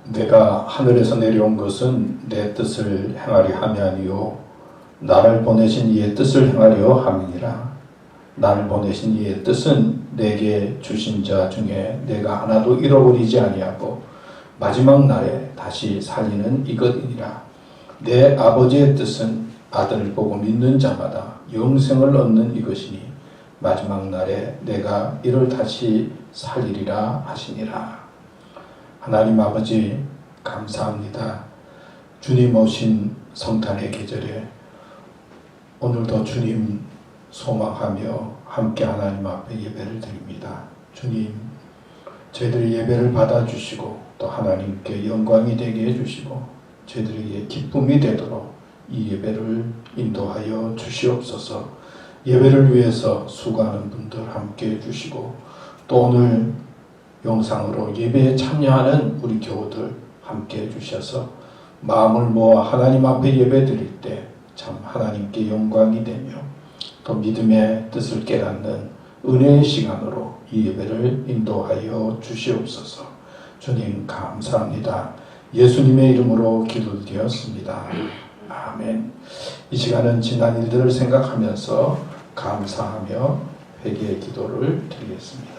내가 하늘에서 내려온 것은 내 뜻을 행하려 함이 아니요 나를 보내신 이의 뜻을 행하려 함이니라. 나를 보내신 이의 뜻은 내게 주신 자 중에 내가 하나도 잃어버리지 아니하고 마지막 날에 다시 살리는 이것이니라. 내 아버지의 뜻은 아들을 보고 믿는 자마다 영생을 얻는 이것이니 마지막 날에 내가 이를 다시 살리리라 하시니라. 하나님 아버지 감사합니다. 주님 오신 성탄의 계절에 오늘도 주님 소망하며 함께 하나님 앞에 예배를 드립니다. 주님, 저희들의 예배를 받아주시고 또 하나님께 영광이 되게 해주시고 저희들에게 기쁨이 되도록 이 예배를 인도하여 주시옵소서. 예배를 위해서 수고하는 분들 함께 해주시고 또 오늘 영상으로 예배에 참여하는 우리 교우들 함께 해주셔서 마음을 모아 하나님 앞에 예배 드릴 때 참 하나님께 영광이 되며 또 믿음의 뜻을 깨닫는 은혜의 시간으로 이 예배를 인도하여 주시옵소서. 주님 감사합니다. 예수님의 이름으로 기도드렸습니다. 아멘. 이 시간은 지난 일들을 생각하면서 감사하며 회개의 기도를 드리겠습니다.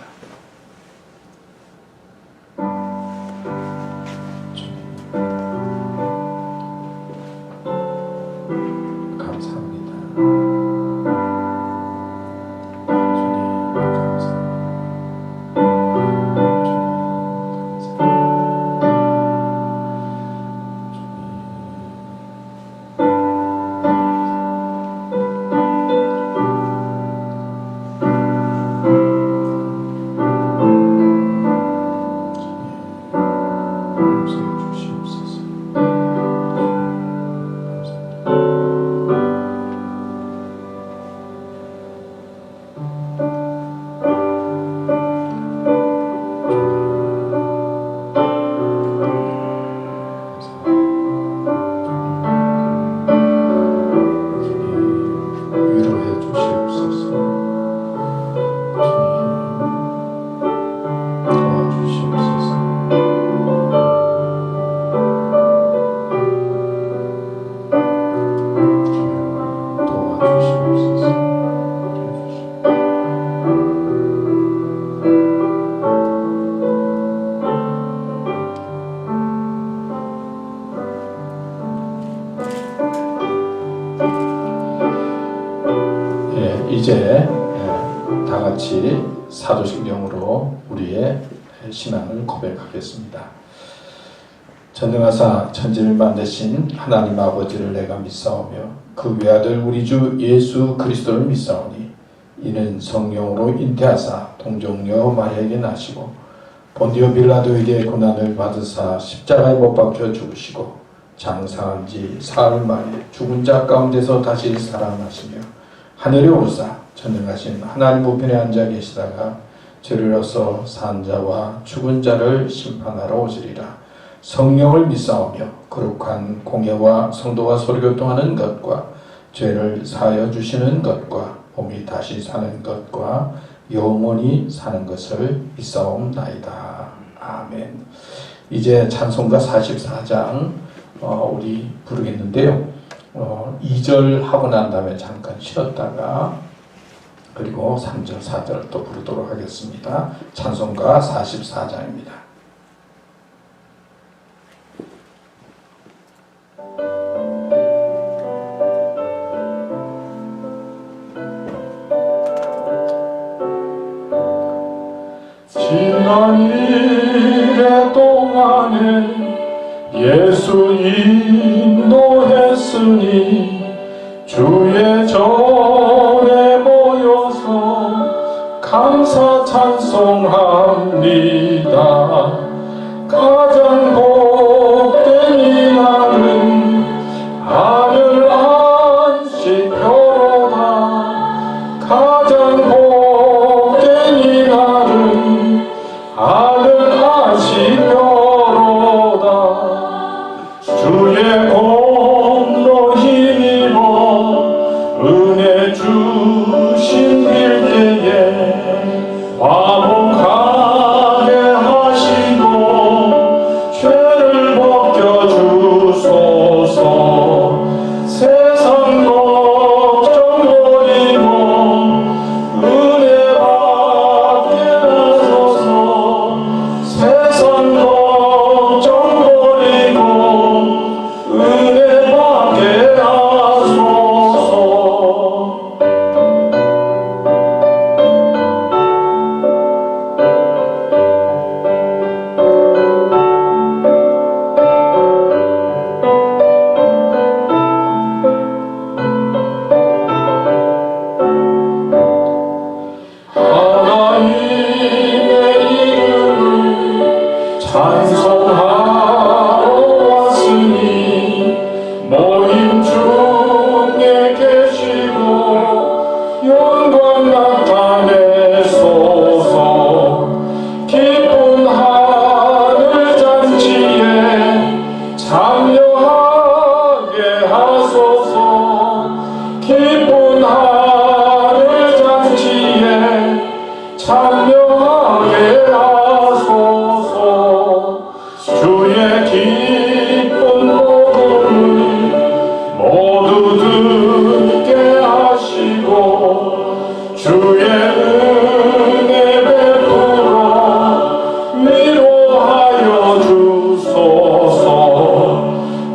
이제 다 같이 사도신경으로 우리의 신앙을 고백하겠습니다. 전능하사 천지를 만드신 하나님 아버지를 내가 믿사오며 그 외아들 우리 주 예수 그리스도를 믿사오니 이는 성령으로 잉태하사 동정녀 마리아에게 나시고 본디오 빌라도에게 고난을 받으사 십자가에 못 박혀 죽으시고 장사한 지 사흘 만에 죽은 자 가운데서 다시 살아나시며 하늘에 오르사 전능하신 하나님 우편에 앉아 계시다가 죄로서 산 자와 죽은 자를 심판하러 오시리라. 성령을 믿사오며 거룩한 공예와 성도가 서로 교통하는 것과 죄를 사하여 주시는 것과 몸이 다시 사는 것과 영원히 사는 것을 믿사옵나이다. 아멘. 이제 찬송가 44장 우리 부르겠는데요. 2절 하고 난 다음에 잠깐 쉬었다가 그리고 3절, 4절 또 부르도록 하겠습니다. 찬송가 44장입니다. 지난 일의 동안에 예수 인도했으니 주의 전에 모여서 감사 찬송합니다. 가장 복된 이날은 하늘 안식표로다. 가장 복된 이날은 하늘 안식표로다. 주의 공로 힘입어 은혜 주신 일때에 화목하게 하시고 찬송하러 왔으니 모임 중에 계시고 영광 나타내소서. 기쁜 하늘 잔치에 참여하게 하소서. 기쁜 하늘 잔치에 참여하게 하소서. 주의 기쁜 복음을 모두 듣게 하시고 주의 은혜 베풀어 위로하여 주소서.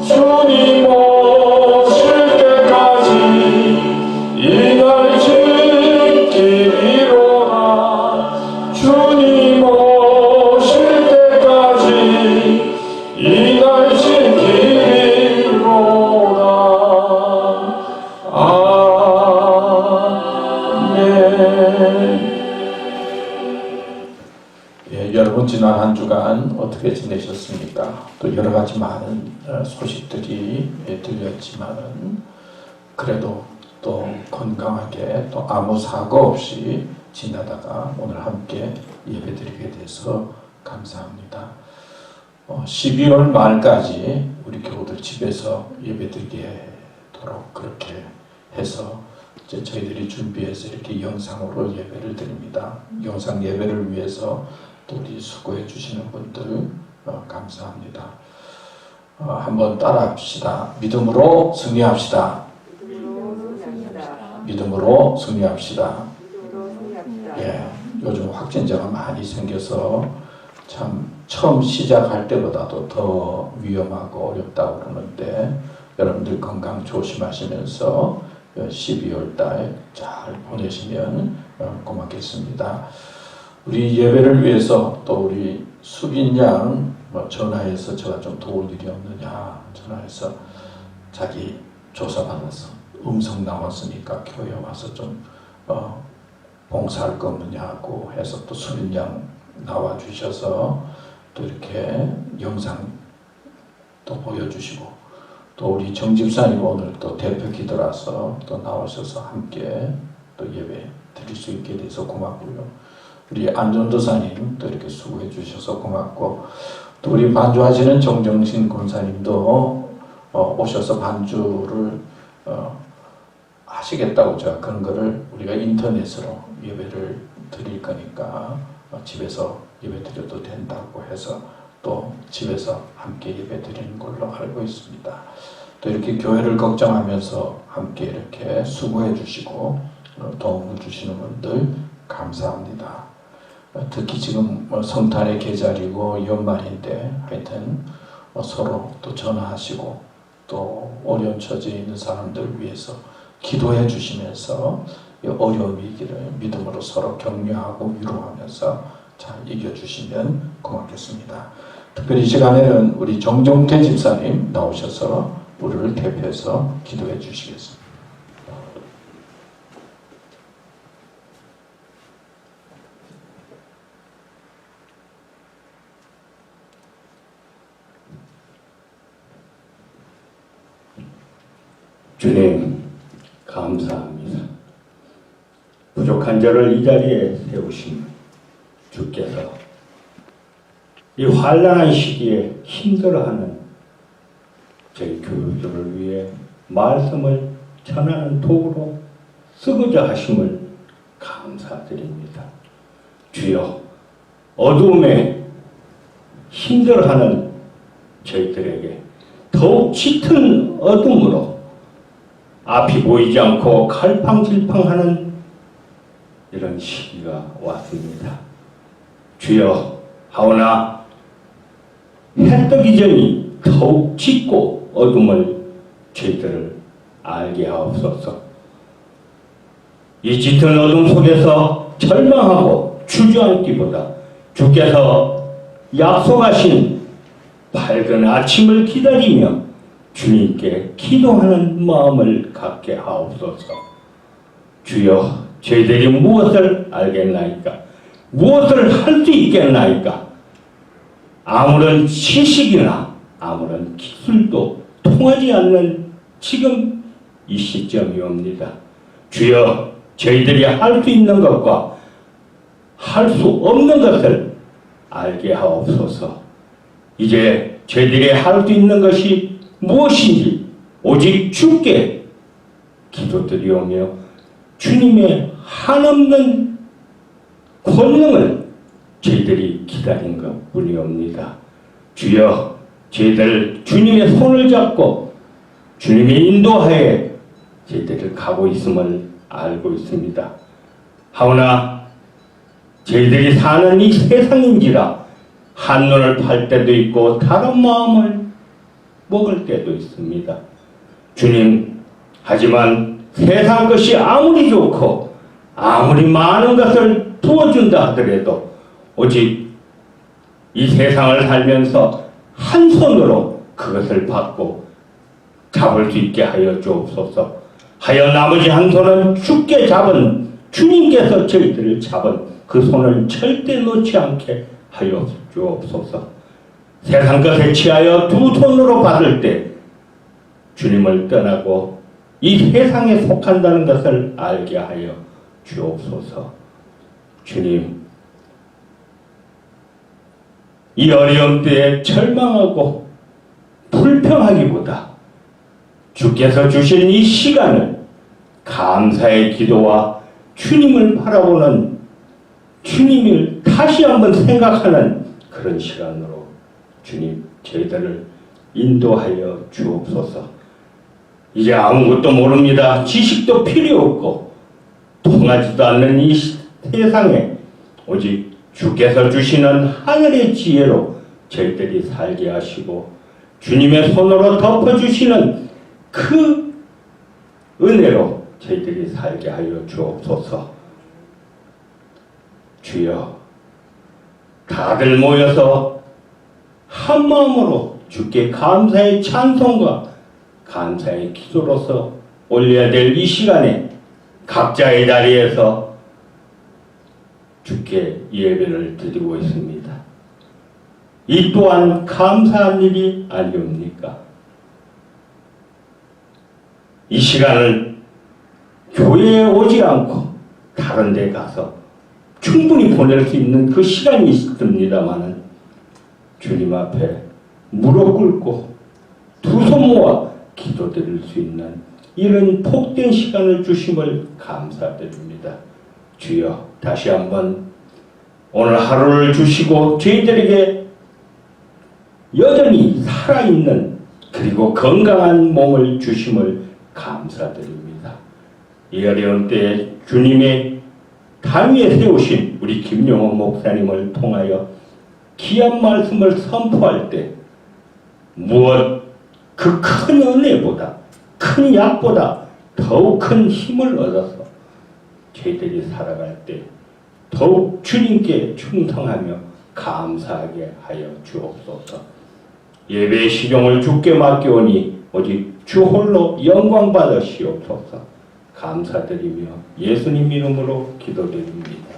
주님 오실 때까지 이날 지키리로다. 주님 오실 때까지 이날 지키리로다. 아멘. 예, 여러분 지난 한 주간 어떻게 지내셨습니까? 또 여러 가지 많은 소식들이 들렸지만은 그래도 또 건강하게 또 아무 사고 없이 지나다가 오늘 함께 예배드리게 돼서 감사합니다. 12월 말까지 우리 교우들 집에서 예배드리도록 그렇게 해서 이제 저희들이 준비해서 이렇게 영상으로 예배를 드립니다. 영상 예배를 위해서 또 우리 수고해 주시는 분들 감사합니다. 한번 따라합시다. 믿음으로 승리합시다. 믿음으로 승리합시다. 예, 요즘 확진자가 많이 생겨서 참 처음 시작할 때보다도 더 위험하고 어렵다고 그러는데 여러분들 건강 조심하시면서 12월 달 잘 보내시면 고맙겠습니다. 우리 예배를 위해서 또 우리 수빈 양 전화해서 제가 좀 도울 일이 없느냐 전화해서 자기 조사받아서 음성 나왔으니까 교회 와서 좀 봉사할 거 없느냐고 해서 또 수빈 양 나와 주셔서 또 이렇게 영상 또 보여주시고 또 우리 정 집사님 오늘 또 대표 기도라서 또 나오셔서 함께 또 예배 드릴 수 있게 돼서 고맙고요. 우리 안전도사님 또 이렇게 수고해 주셔서 고맙고 또 우리 반주하시는 정정신 권사님도 오셔서 반주를 하시겠다고 제가 그런 거를 우리가 인터넷으로 예배를 드릴 거니까 집에서 예배 드려도 된다고 해서 또 집에서 함께 예배 드리는 걸로 알고 있습니다. 또 이렇게 교회를 걱정하면서 함께 이렇게 수고해 주시고 도움을 주시는 분들 감사합니다. 특히 지금 성탄의 계절이고 연말인데 하여튼 서로 또 전화하시고 또 어려운 처지에 있는 사람들 위해서 기도해 주시면서 어려운 위기를 믿음으로 서로 격려하고 위로하면서 잘 이겨주시면 고맙겠습니다. 특별히 이 시간에는 우리 정종태 집사님 나오셔서 우리를 대표해서 기도해 주시겠습니다. 주님 감사합니다. 부족한 저를 이 자리에 세우신 주께서 이 환난한 시기에 힘들어하는 저희 교우들을 위해 말씀을 전하는 도구로 쓰고자 하심을 감사드립니다. 주여 어두움에 힘들어하는 저희들에게 더욱 짙은 어둠으로 앞이 보이지 않고 갈팡질팡하는 이런 시기가 왔습니다. 주여 하오나 해 뜨기 전이 더욱 짙고 어둠을 저희들을 알게 하옵소서. 이 짙은 어둠 속에서 절망하고 주저앉기보다 주께서 약속하신 밝은 아침을 기다리며 주님께 기도하는 마음을 갖게 하옵소서. 주여 저희들이 무엇을 알겠나이까? 무엇을 할 수 있겠나이까? 아무런 지식이나 아무런 기술도 통하지 않는 지금 이 시점이옵니다. 주여, 저희들이 할 수 있는 것과 할 수 없는 것을 알게 하옵소서. 이제 저희들이 할 수 있는 것이 무엇인지 오직 주께 기도드리오며 주님의 한없는 권능을 저희들이 기다린 것뿐이옵니다. 주여, 저희들 주님의 손을 잡고 주님의 인도하에 저희들을 가고 있음을 알고 있습니다. 하오나 저희들이 사는 이 세상인지라 한눈을 팔 때도 있고 다른 마음을 먹을 때도 있습니다. 주님, 하지만 세상 것이 아무리 좋고 아무리 많은 것을 부어준다 하더라도 오직 이 세상을 살면서 한 손으로 그것을 받고 잡을 수 있게 하여 주옵소서. 하여 나머지 한 손은 주께 잡은 주님께서 저희들을 잡은 그 손을 절대 놓지 않게 하여 주옵소서. 세상 것에 취하여 두 손으로 받을 때 주님을 떠나고 이 세상에 속한다는 것을 알게 하여 주옵소서. 주님, 이 어려움 때에 절망하고 불평하기보다 주께서 주신 이 시간을 감사의 기도와 주님을 바라보는, 주님을 다시 한번 생각하는 그런 시간으로 주님, 저희들을 인도하여 주옵소서. 이제 아무것도 모릅니다. 지식도 필요 없고 통하지도 않는 이 세상에 오직 주께서 주시는 하늘의 지혜로 저희들이 살게 하시고 주님의 손으로 덮어주시는 그 은혜로 저희들이 살게 하여 주옵소서. 주여, 다들 모여서 한 마음으로 주께 감사의 찬송과 감사의 기도로서 올려야 될 이 시간에 각자의 자리에서 주께 예배를 드리고 있습니다. 이 또한 감사한 일이 아니옵니까? 이 시간을 교회에 오지 않고 다른 데 가서 충분히 보낼 수 있는 그 시간이 있습니다마는 주님 앞에 무릎 꿇고 두 손 모아 기도드릴 수 있는 이런 복된 시간을 주심을 감사드립니다. 주여, 다시 한번 오늘 하루를 주시고 저희들에게 여전히 살아있는 그리고 건강한 몸을 주심을 감사드립니다. 이 어려운 때에 주님의 단 위에 세우신 우리 김용호 목사님을 통하여 귀한 말씀을 선포할 때 무엇 그 큰 은혜보다, 큰 약보다 더욱 큰 힘을 얻어서 저희들이 살아갈 때 더욱 주님께 충성하며 감사하게 하여 주옵소서. 예배의 시종을 주께 맡겨오니 오직 주 홀로 영광 받으시옵소서. 감사드리며 예수님 이름으로 기도드립니다.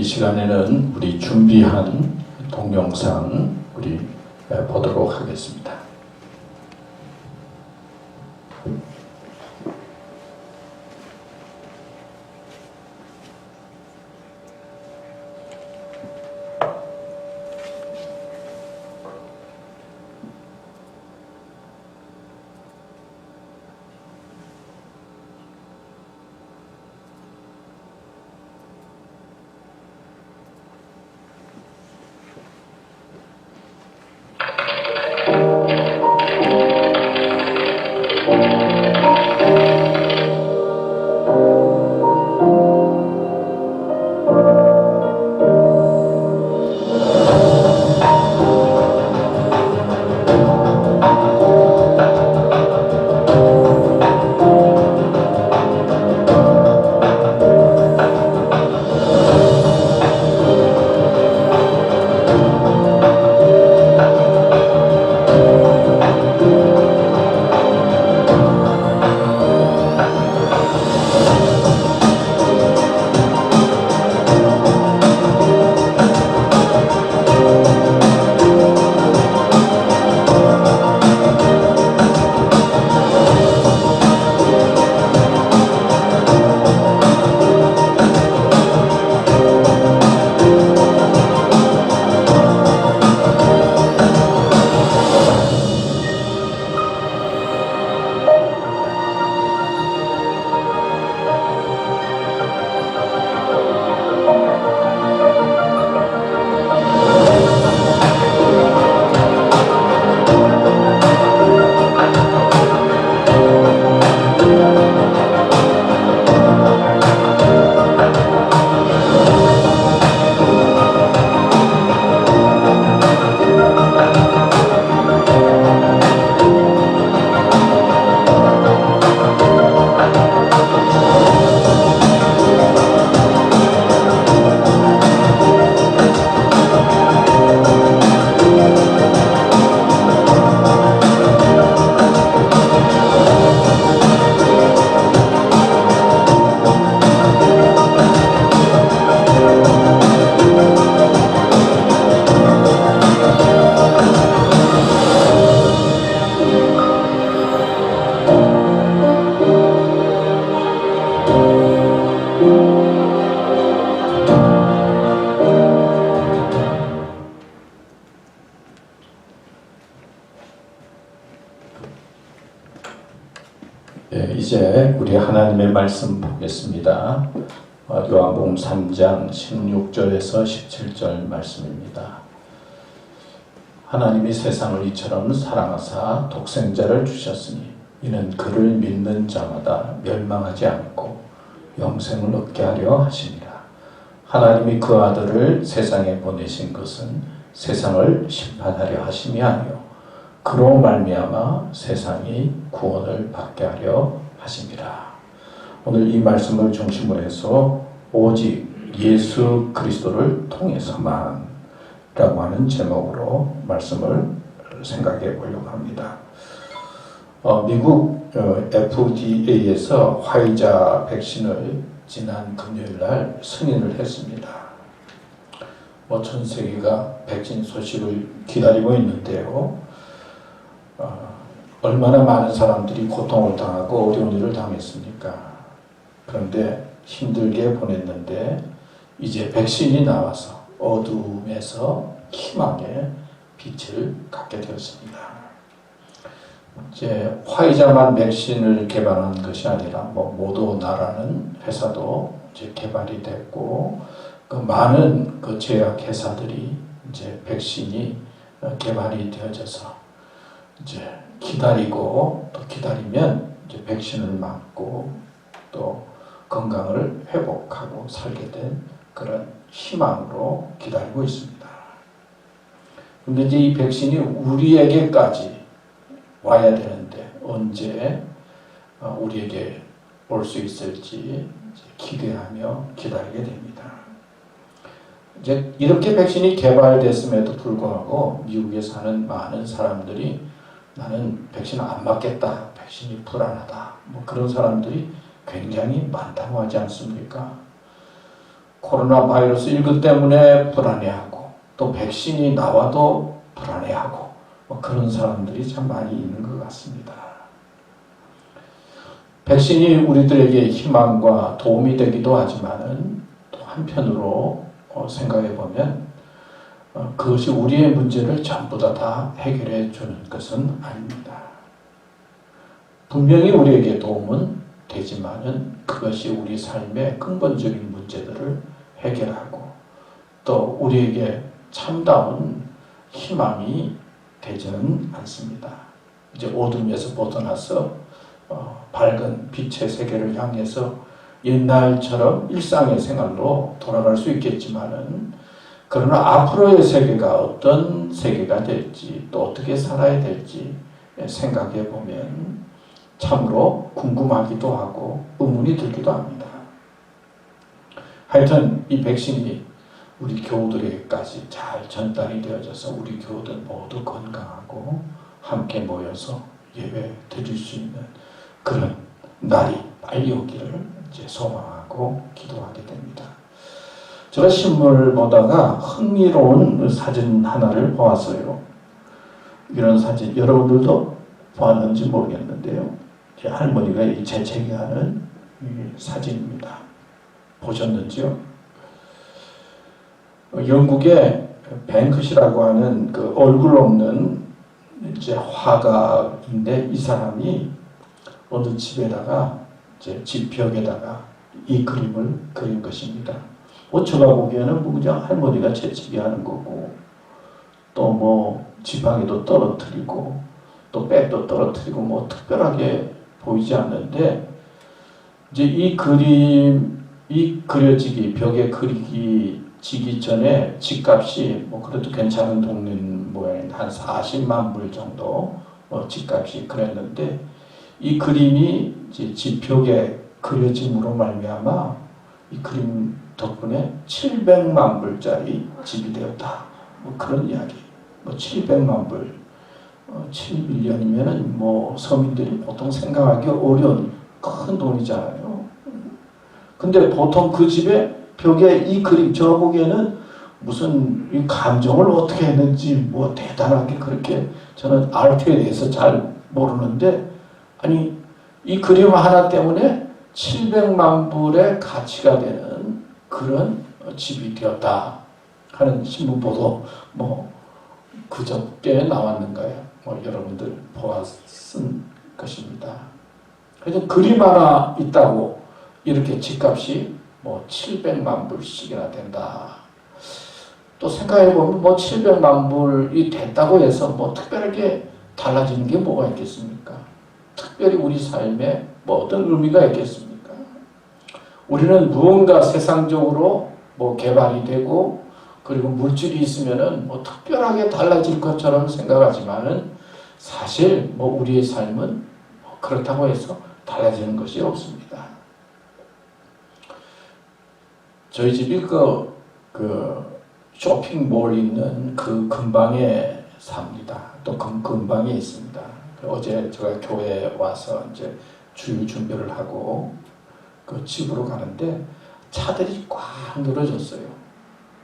이 시간에는 우리 준비한 동영상 우리 보도록 하겠습니다. 우리 하나님의 말씀 보겠습니다. 요한복음 3장 16절에서 17절 말씀입니다. 하나님이 세상을 이처럼 사랑하사 독생자를 주셨으니 이는 그를 믿는 자마다 멸망하지 않고 영생을 얻게 하려 하심이라. 하나님이 그 아들을 세상에 보내신 것은 세상을 심판하려 하심이 아니요 그로 말미암아 세상이 구원을 받게 하려 하심이라. 오늘 이 말씀을 중심으로 해서 오직 예수 그리스도를 통해서만 라고 하는 제목으로 말씀을 생각해 보려고 합니다. 미국 FDA에서 화이자 백신을 지난 금요일 날 승인을 했습니다. 전 세계가 백신 소식을 기다리고 있는데요. 얼마나 많은 사람들이 고통을 당하고 어려운 일을 당했습니까? 그런데 힘들게 보냈는데 이제 백신이 나와서 어둠에서 희망의 빛을 갖게 되었습니다. 이제 화이자만 백신을 개발한 것이 아니라 모더나라는 회사도 이제 개발이 됐고 그 많은 그 제약 회사들이 이제 백신이 개발이 되어져서 이제 기다리고 또 기다리면 이제 백신을 맞고 또 건강을 회복하고 살게 된 그런 희망으로 기다리고 있습니다. 그런데 이제 이 백신이 우리에게까지 와야 되는데 언제 우리에게 올 수 있을지 기대하며 기다리게 됩니다. 이제 이렇게 백신이 개발됐음에도 불구하고 미국에 사는 많은 사람들이 나는 백신 안 맞겠다, 백신이 불안하다, 그런 사람들이 굉장히 많다고 하지 않습니까? 코로나 바이러스 19 때문에 불안해하고 또 백신이 나와도 불안해하고 그런 사람들이 참 많이 있는 것 같습니다. 백신이 우리들에게 희망과 도움이 되기도 하지만은 또 한편으로 생각해 보면 그것이 우리의 문제를 전부 다 해결해 주는 것은 아닙니다. 분명히 우리에게 도움은 되지만은 그것이 우리 삶의 근본적인 문제들을 해결하고 또 우리에게 참다운 희망이 되지는 않습니다. 이제 어둠에서 벗어나서 밝은 빛의 세계를 향해서 옛날처럼 일상의 생활로 돌아갈 수 있겠지만은 그러나 앞으로의 세계가 어떤 세계가 될지 또 어떻게 살아야 될지 생각해 보면 참으로 궁금하기도 하고 의문이 들기도 합니다. 하여튼 이 백신이 우리 교우들에게까지 잘 전달이 되어져서 우리 교우들 모두 건강하고 함께 모여서 예배 드릴 수 있는 그런 날이 빨리 오기를 이제 소망하고 기도하게 됩니다. 제가 신문을 보다가 흥미로운 사진 하나를 보았어요. 이런 사진 여러분들도 보았는지 모르겠는데요. 제 할머니가 재채기하는 사진입니다. 보셨는지요? 영국의 뱅크시라고 하는 그 얼굴 없는 이제 화가인데 이 사람이 어느 집에다가 이제 집 벽에다가 이 그림을 그린 것입니다. 제가 보기에는 그냥 할머니가 재채기 하는 거고 또 지팡이도 떨어뜨리고 또 백도 떨어뜨리고 특별하게 보이지 않는데 이제 이 그려지기 벽에 그리기 전에 집값이 그래도 괜찮은 동네 모양인 한 40만 불 정도 집값이 그랬는데 이 그림이 이제 집벽에 그려짐으로 말미암아 이 그림 덕분에 700만 불짜리 집이 되었다. 그런 이야기. 700만 불, 7밀리언이면은 서민들이 보통 생각하기 어려운 큰 돈이잖아요. 근데 보통 그 집에 벽에 이 그림, 저 보기에는 무슨 이 감정을 어떻게 했는지 대단하게 그렇게 저는 아트에 대해서 잘 모르는데 아니 이 그림 하나 때문에 700만 불의 가치가 되는 그런 집이 되었다 하는 신문 보도 그저께 나왔는가요? 여러분들 보았은 것입니다. 그래서 그림 하나 있다고 이렇게 집값이 뭐 700만 불씩이나 된다. 또 생각해보면 뭐 700만 불이 됐다고 해서 뭐 특별하게 달라지는 게 뭐가 있겠습니까? 특별히 우리 삶에 뭐 어떤 의미가 있겠습니까? 우리는 무언가 세상적으로 뭐 개발이 되고 그리고 물질이 있으면은 뭐 특별하게 달라질 것처럼 생각하지만은 사실 뭐 우리의 삶은 뭐 그렇다고 해서 달라지는 것이 없습니다. 저희 집이 그 쇼핑몰 있는 그 근방에 삽니다. 또 그 근방에 있습니다. 어제 제가 교회에 와서 이제 주일 준비를 하고 그 집으로 가는데 차들이 꽉 늘어졌어요.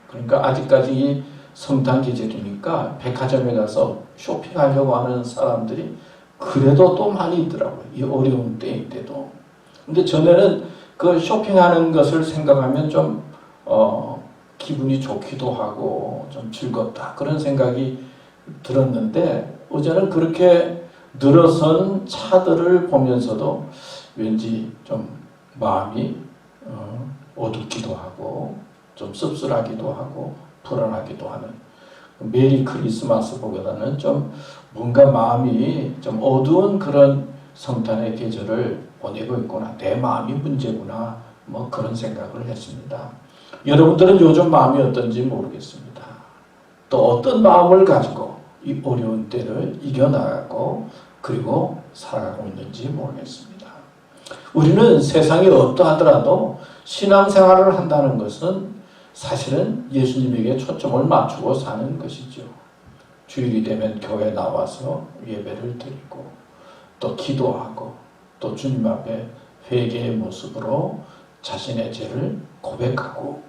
그러니까 아직까지 성탄 계절이니까 백화점에 가서 쇼핑하려고 하는 사람들이 그래도 또 많이 있더라고요. 이 어려운 때인데도. 근데 전에는 그 쇼핑하는 것을 생각하면 좀 기분이 좋기도 하고 좀 즐겁다 그런 생각이 들었는데 어제는 그렇게 늘어선 차들을 보면서도 왠지 좀 마음이 어둡기도 하고 좀 씁쓸하기도 하고 불안하기도 하는 메리 크리스마스보다는 좀 뭔가 마음이 좀 어두운 그런 성탄의 계절을 보내고 있구나. 내 마음이 문제구나. 뭐 그런 생각을 했습니다. 여러분들은 요즘 마음이 어떤지 모르겠습니다. 또 어떤 마음을 가지고 이 어려운 때를 이겨나가고 그리고 살아가고 있는지 모르겠습니다. 우리는 세상이 어떠하더라도 신앙생활을 한다는 것은 사실은 예수님에게 초점을 맞추고 사는 것이죠. 주일이 되면 교회에 나와서 예배를 드리고 또 기도하고 또 주님 앞에 회개의 모습으로 자신의 죄를 고백하고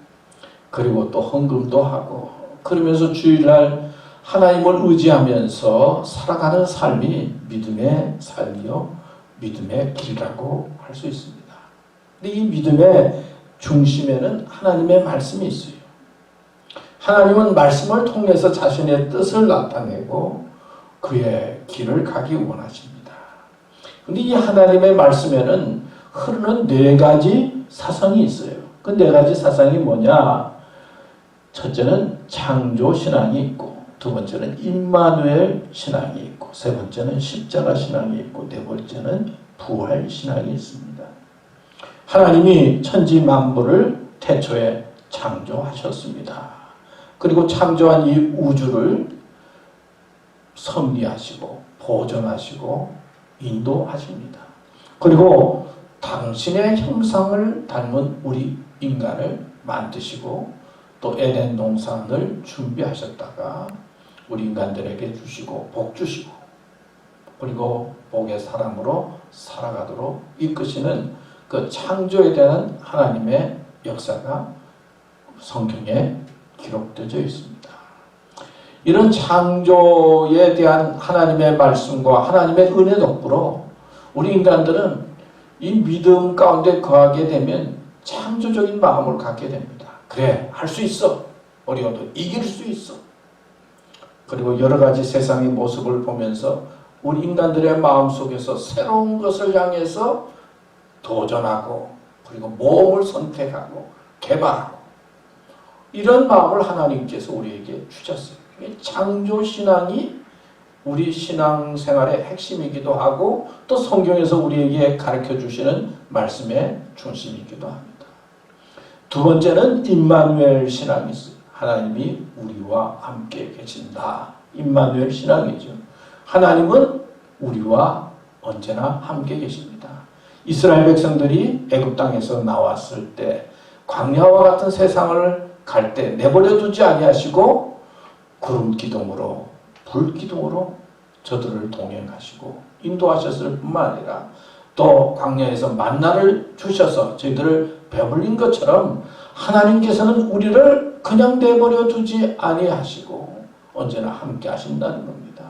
그리고 또 헌금도 하고 그러면서 주일날 하나님을 의지하면서 살아가는 삶이 믿음의 삶이요 믿음의 길이라고 할 수 있습니다. 근데 이 믿음의 중심에는 하나님의 말씀이 있어요. 하나님은 말씀을 통해서 자신의 뜻을 나타내고 그의 길을 가기 원하십니다. 근데 이 하나님의 말씀에는 흐르는 4가지 사상이 있어요. 그 4가지 사상이 뭐냐? 첫째는 창조 신앙이 있고, 두 번째는 임마누엘 신앙이 있고, 세 번째는 십자가 신앙이 있고, 네 번째는 부활 신앙이 있습니다. 하나님이 천지 만물을 태초에 창조하셨습니다. 그리고 창조한 이 우주를 섭리하시고 보존하시고 인도하십니다. 그리고 당신의 형상을 닮은 우리 인간을 만드시고 또 에덴 동산을 준비하셨다가 우리 인간들에게 주시고 복 주시고 그리고 복의 사람으로 살아가도록 이끄시는 그 창조에 대한 하나님의 역사가 성경에 기록되어 있습니다. 이런 창조에 대한 하나님의 말씀과 하나님의 은혜 덕분으로 우리 인간들은 이 믿음 가운데 거하게 되면 창조적인 마음을 갖게 됩니다. 그래, 할 수 있어. 어려워도 이길 수 있어. 그리고 여러 가지 세상의 모습을 보면서 우리 인간들의 마음속에서 새로운 것을 향해서 도전하고 그리고 모험을 선택하고 개발하고 이런 마음을 하나님께서 우리에게 주셨어요. 창조신앙이 우리 신앙생활의 핵심이기도 하고 또 성경에서 우리에게 가르쳐 주시는 말씀의 중심이기도 합니다. 두 번째는 임마누엘 신앙이 있어요. 하나님이 우리와 함께 계신다. 임마누엘 신앙이죠. 하나님은 우리와 언제나 함께 계십니다. 이스라엘 백성들이 애굽 땅에서 나왔을 때 광야와 같은 세상을 갈 때 내버려 두지 아니하시고 구름 기둥으로 불 기둥으로 저들을 동행하시고 인도하셨을 뿐만 아니라 또 광야에서 만나를 주셔서 저희들을 배불린 것처럼 하나님께서는 우리를 그냥 내버려 두지 아니하시고 언제나 함께 하신다는 겁니다.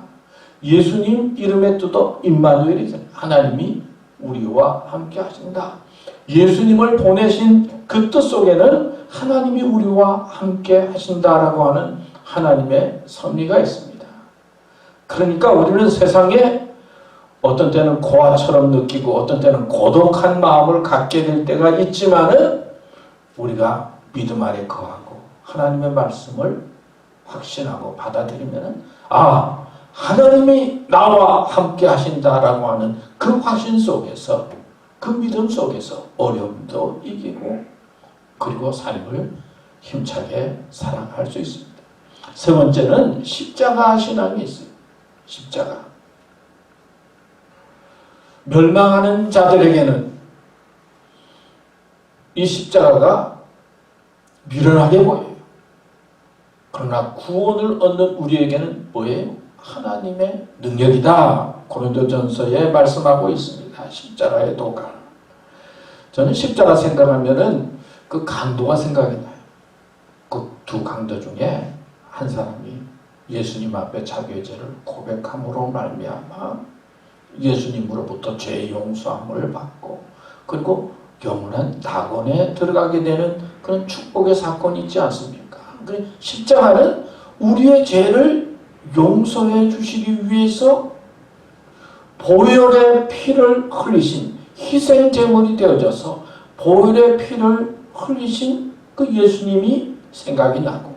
예수님 이름의 뜻도 임마누엘이죠. 하나님이 우리와 함께 하신다. 예수님을 보내신 그 뜻 속에는 하나님이 우리와 함께 하신다라고 하는 하나님의 섭리가 있습니다. 그러니까 우리는 세상에 어떤 때는 고아처럼 느끼고 어떤 때는 고독한 마음을 갖게 될 때가 있지만은 우리가 믿음 아래 거하고 하나님의 말씀을 확신하고 받아들이면은 하나님이 나와 함께 하신다라고 하는 그 확신 속에서 그 믿음 속에서 어려움도 이기고 그리고 삶을 힘차게 살아갈 수 있습니다. 세 번째는 십자가 신앙이 있어요. 십자가. 멸망하는 자들에게는 이 십자가가 미련하게 보여요. 그러나 구원을 얻는 우리에게는 뭐예요? 하나님의 능력이다. 고린도전서에 말씀하고 있습니다. 십자가의 도가. 저는 십자가 생각하면은 그 강도가 생각이 나요. 그 두 강도 중에 한 사람이 예수님 앞에 자기의 죄를 고백함으로 말미암아 예수님으로부터 죄 용서함을 받고 그리고 영원한 낙원에 들어가게 되는 그런 축복의 사건이 있지 않습니까? 십자가는 우리의 죄를 용서해 주시기 위해서 보혈의 피를 흘리신 희생 제물이 되어져서 보혈의 피를 흘리신 그 예수님이 생각이 나고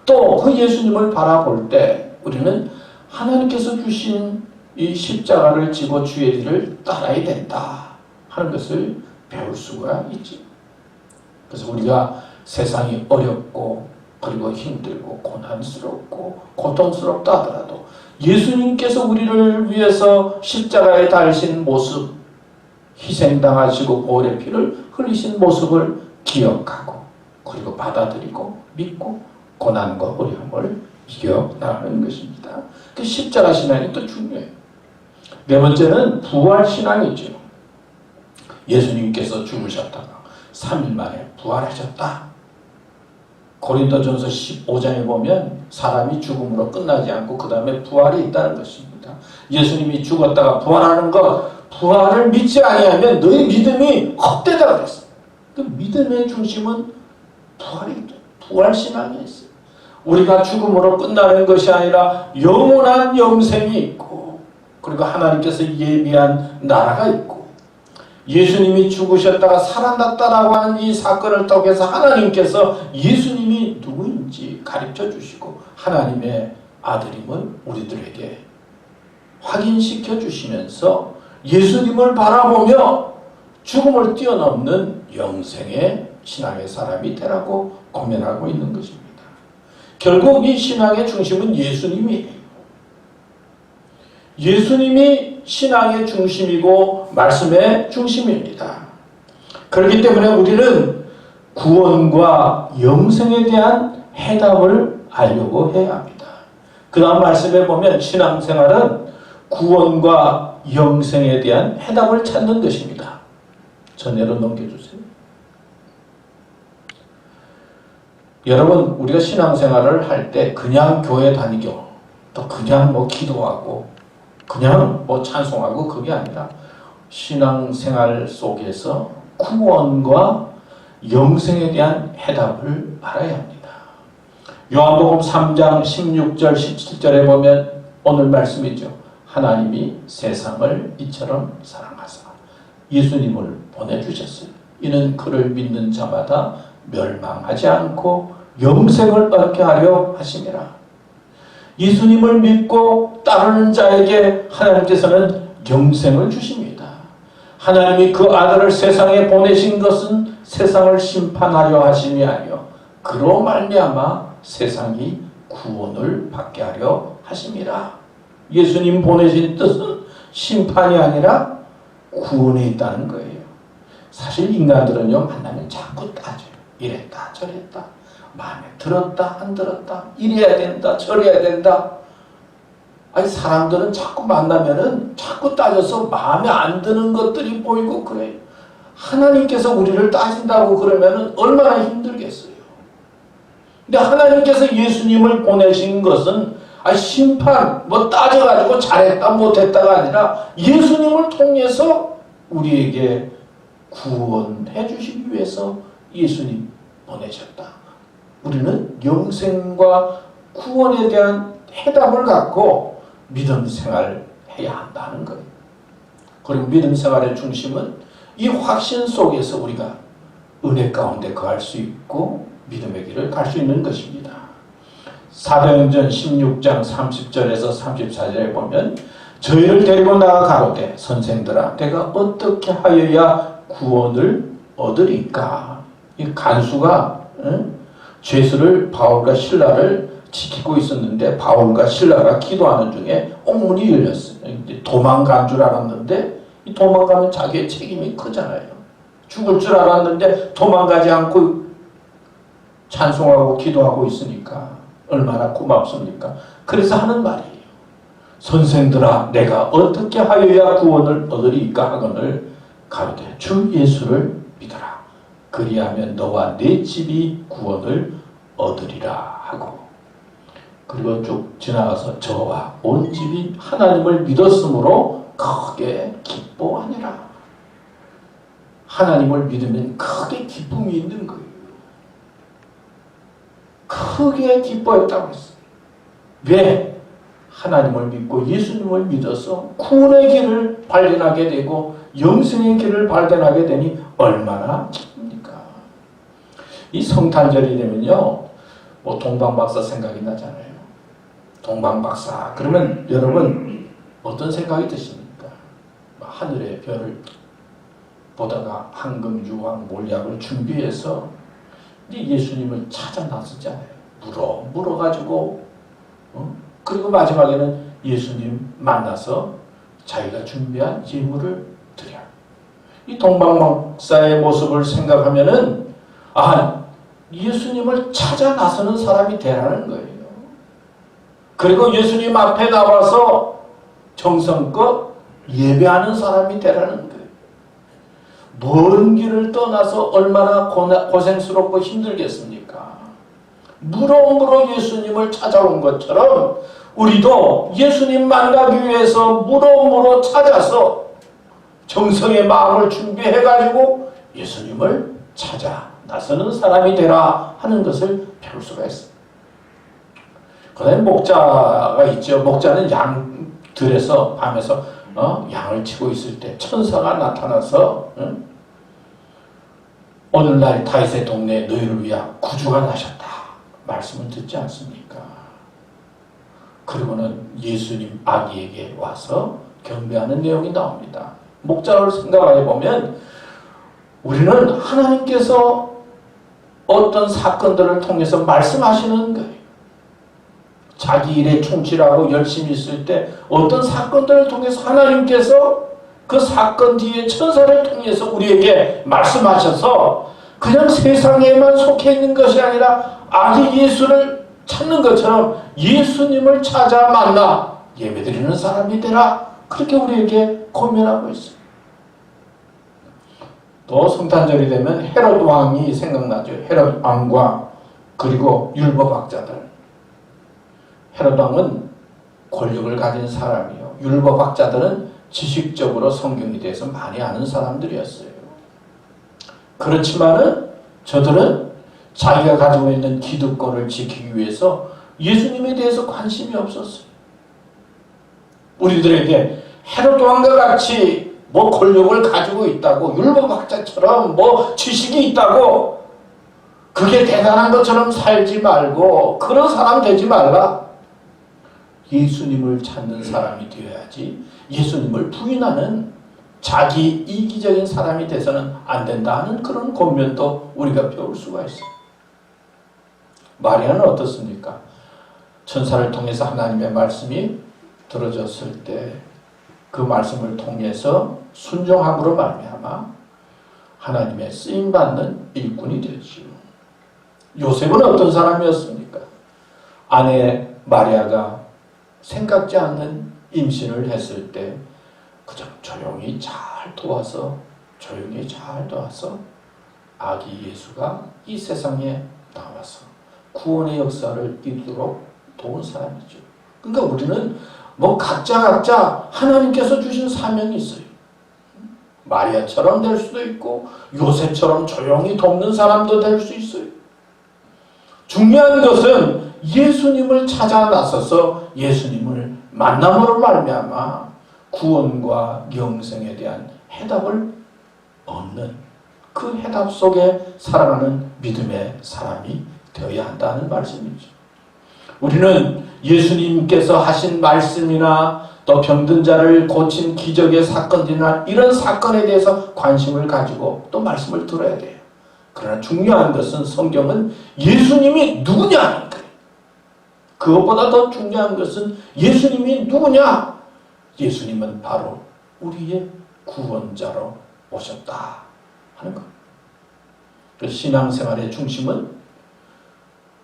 또 그 예수님을 바라볼 때 우리는 하나님께서 주신 이 십자가를 지고 주의 길을 따라야 된다 하는 것을 배울 수가 있지. 그래서 우리가 세상이 어렵고 그리고 힘들고 고난스럽고 고통스럽다 하더라도 예수님께서 우리를 위해서 십자가에 달리신 모습, 희생당하시고 보혈의 피를 흘리신 모습을 기억하고 그리고 받아들이고 믿고 고난과 어려움을 이겨나가는 것입니다. 그 십자가 신앙이 또 중요해요. 네 번째는 부활 신앙이죠. 예수님께서 죽으셨다가 3일 만에 부활하셨다. 고린도전서 15장에 보면 사람이 죽음으로 끝나지 않고 그 다음에 부활이 있다는 것입니다. 예수님이 죽었다가 부활하는 것, 부활을 믿지 아니하면 너희 믿음이 헛되다 그랬어요. 그 믿음의 중심은 부활 신앙이 있어요. 우리가 죽음으로 끝나는 것이 아니라 영원한 영생이 있고 그리고 하나님께서 예비한 나라가 있고 예수님이 죽으셨다가 살아났다라고 하는 이 사건을 통해서 하나님께서 예수님이 누구인지 가르쳐 주시고 하나님의 아들임을 우리들에게 확인시켜 주시면서 예수님을 바라보며 죽음을 뛰어넘는 영생의 신앙의 사람이 되라고 고면하고 있는 것입니다. 결국 이 신앙의 중심은 예수님이에요. 예수님이 신앙의 중심이고 말씀의 중심입니다. 그렇기 때문에 우리는 구원과 영생에 대한 해답을 알려고 해야 합니다. 그 다음 말씀에 보면 신앙생활은 구원과 영생에 대한 해답을 찾는 것입니다. 전해로 넘겨주세요. 여러분, 우리가 신앙생활을 할 때 그냥 교회 다니고 또 그냥 기도하고 그냥 찬송하고 그게 아니라 신앙생활 속에서 구원과 영생에 대한 해답을 알아야 합니다. 요한복음 3장 16절 17절에 보면 오늘 말씀이죠. 하나님이 세상을 이처럼 사랑하사 예수님을 보내주셨어요. 이는 그를 믿는 자마다 멸망하지 않고 영생을 얻게 하려 하심이라. 예수님을 믿고 따르는 자에게 하나님께서는 영생을 주십니다. 하나님이 그 아들을 세상에 보내신 것은 세상을 심판하려 하심이 아니요 그로 말미암아 세상이 구원을 받게 하려 하심이라. 예수님 보내신 뜻은 심판이 아니라 구원에 있다는 거예요. 사실 인간들은요 만나면 자꾸 따져요. 이랬다 저랬다 마음에 들었다 안 들었다 이래야 된다 저래야 된다. 아니 사람들은 자꾸 만나면은 자꾸 따져서 마음에 안 드는 것들이 보이고 그래요. 하나님께서 우리를 따진다고 그러면은 얼마나 힘들겠어요. 근데 하나님께서 예수님을 보내신 것은 심판 따져가지고 잘했다 못했다가 아니라 예수님을 통해서 우리에게 구원해 주시기 위해서 예수님 보내셨다. 우리는 영생과 구원에 대한 해답을 갖고 믿음 생활을 해야 한다는 거예요. 그리고 믿음 생활의 중심은 이 확신 속에서 우리가 은혜 가운데 거할 수 있고 믿음의 길을 갈 수 있는 것입니다. 사도행전 16장 30절에서 34절에 보면 저희를 데리고 나가 가로되 선생들아 내가 어떻게 하여야 구원을 얻으리까. 이 간수가 죄수를 바울과 실라를 지키고 있었는데 바울과 실라가 기도하는 중에 옥문이 열렸어요. 도망간 줄 알았는데 이 도망가면 자기의 책임이 크잖아요. 죽을 줄 알았는데 도망가지 않고 찬송하고 기도하고 있으니까 얼마나 고맙습니까? 그래서 하는 말이에요. 선생들아 내가 어떻게 하여야 구원을 얻으리까 하거늘 가로되 주 예수를 믿어라. 그리하면 너와 네 집이 구원을 얻으리라 하고, 그리고 쭉 지나가서 저와 온 집이 하나님을 믿었으므로 크게 기뻐하니라. 하나님을 믿으면 크게 기쁨이 있는 거예요. 크게 기뻐했다고 했어요. 왜? 하나님을 믿고 예수님을 믿어서 구원의 길을 발견하게 되고 영생의 길을 발견하게 되니 얼마나 기쁩니까? 이 성탄절이 되면요, 뭐 동방박사 생각이 나잖아요. 동방박사 그러면 여러분 어떤 생각이 드십니까? 하늘의 별을 보다가 황금, 유황, 몰약을 준비해서 예수님을 찾아 나섰잖아요. 물어가지고 그리고 마지막에는 예수님 만나서 자기가 준비한 예물을 드려. 이 동방박사의 모습을 생각하면은 예수님을 찾아 나서는 사람이 되라는 거예요. 그리고 예수님 앞에 나와서 정성껏 예배하는 사람이 되라는 거예요. 먼 길을 떠나서 얼마나 고생스럽고 힘들겠습니까? 물어 예수님을 찾아온 것처럼 우리도 예수님 만나기 위해서 물어 찾아서 정성의 마음을 준비해가지고 예수님을 찾아 나서는 사람이 되라 하는 것을 배울 수가 있습니다. 그 다음에 목자가 있죠. 목자는 양들에서 밤에서 양을 치고 있을 때 천사가 나타나서 오늘날 다윗의 동네에 너희를 위하여 구주가 나셨다 말씀을 듣지 않습니까? 그리고는 예수님 아기에게 와서 경배하는 내용이 나옵니다. 목자를 생각해 보면 우리는 하나님께서 어떤 사건들을 통해서 말씀하시는 거예요. 자기 일에 충실하고 열심히 있을 때 어떤 사건들을 통해서 하나님께서 그 사건 뒤에 천사를 통해서 우리에게 말씀하셔서 그냥 세상에만 속해 있는 것이 아니라 아기 예수를 찾는 것처럼 예수님을 찾아 만나 예배드리는 사람이 되라. 그렇게 우리에게 권면하고 있어요. 또 성탄절이 되면 헤롯 왕이 생각나죠. 헤롯 왕과 그리고 율법학자들. 헤롯 왕은 권력을 가진 사람이요. 율법학자들은 지식적으로 성경에 대해서 많이 아는 사람들이었어요. 그렇지만은 저들은 자기가 가지고 있는 기득권을 지키기 위해서 예수님에 대해서 관심이 없었어요. 우리들에게 헤롯 왕과 같이 권력을 가지고 있다고, 율법학자처럼 지식이 있다고, 그게 대단한 것처럼 살지 말고 그런 사람 되지 말라. 예수님을 찾는 사람이 되어야지 예수님을 부인하는 자기 이기적인 사람이 돼서는 안 된다 하는 그런 권면도 우리가 배울 수가 있어요. 마리아는 어떻습니까? 천사를 통해서 하나님의 말씀이 들어졌을 때 그 말씀을 통해서 순종함으로 말미암아 하나님의 쓰임받는 일꾼이 되지요. 요셉은 어떤 사람이었습니까? 아내 마리아가 생각지 않는 임신을 했을 때 그저 조용히 잘 도와서 아기 예수가 이 세상에 나와서 구원의 역사를 이루도록 도운 사람이죠. 그러니까 우리는 각자 하나님께서 주신 사명이 있어요. 마리아처럼 될 수도 있고 요셉처럼 조용히 돕는 사람도 될 수 있어요. 중요한 것은 예수님을 찾아 나서서 예수님을 만남으로 말미암아 구원과 영생에 대한 해답을 얻는 그 해답 속에 살아가는 믿음의 사람이 되어야 한다는 말씀이죠. 우리는 예수님께서 하신 말씀이나 또 병든 자를 고친 기적의 사건들이나 이런 사건에 대해서 관심을 가지고 또 말씀을 들어야 돼요. 그러나 중요한 것은 성경은 예수님이 누구냐? 그것보다 더 중요한 것은 예수님이 누구냐? 예수님은 바로 우리의 구원자로 오셨다 하는 것. 신앙생활의 중심은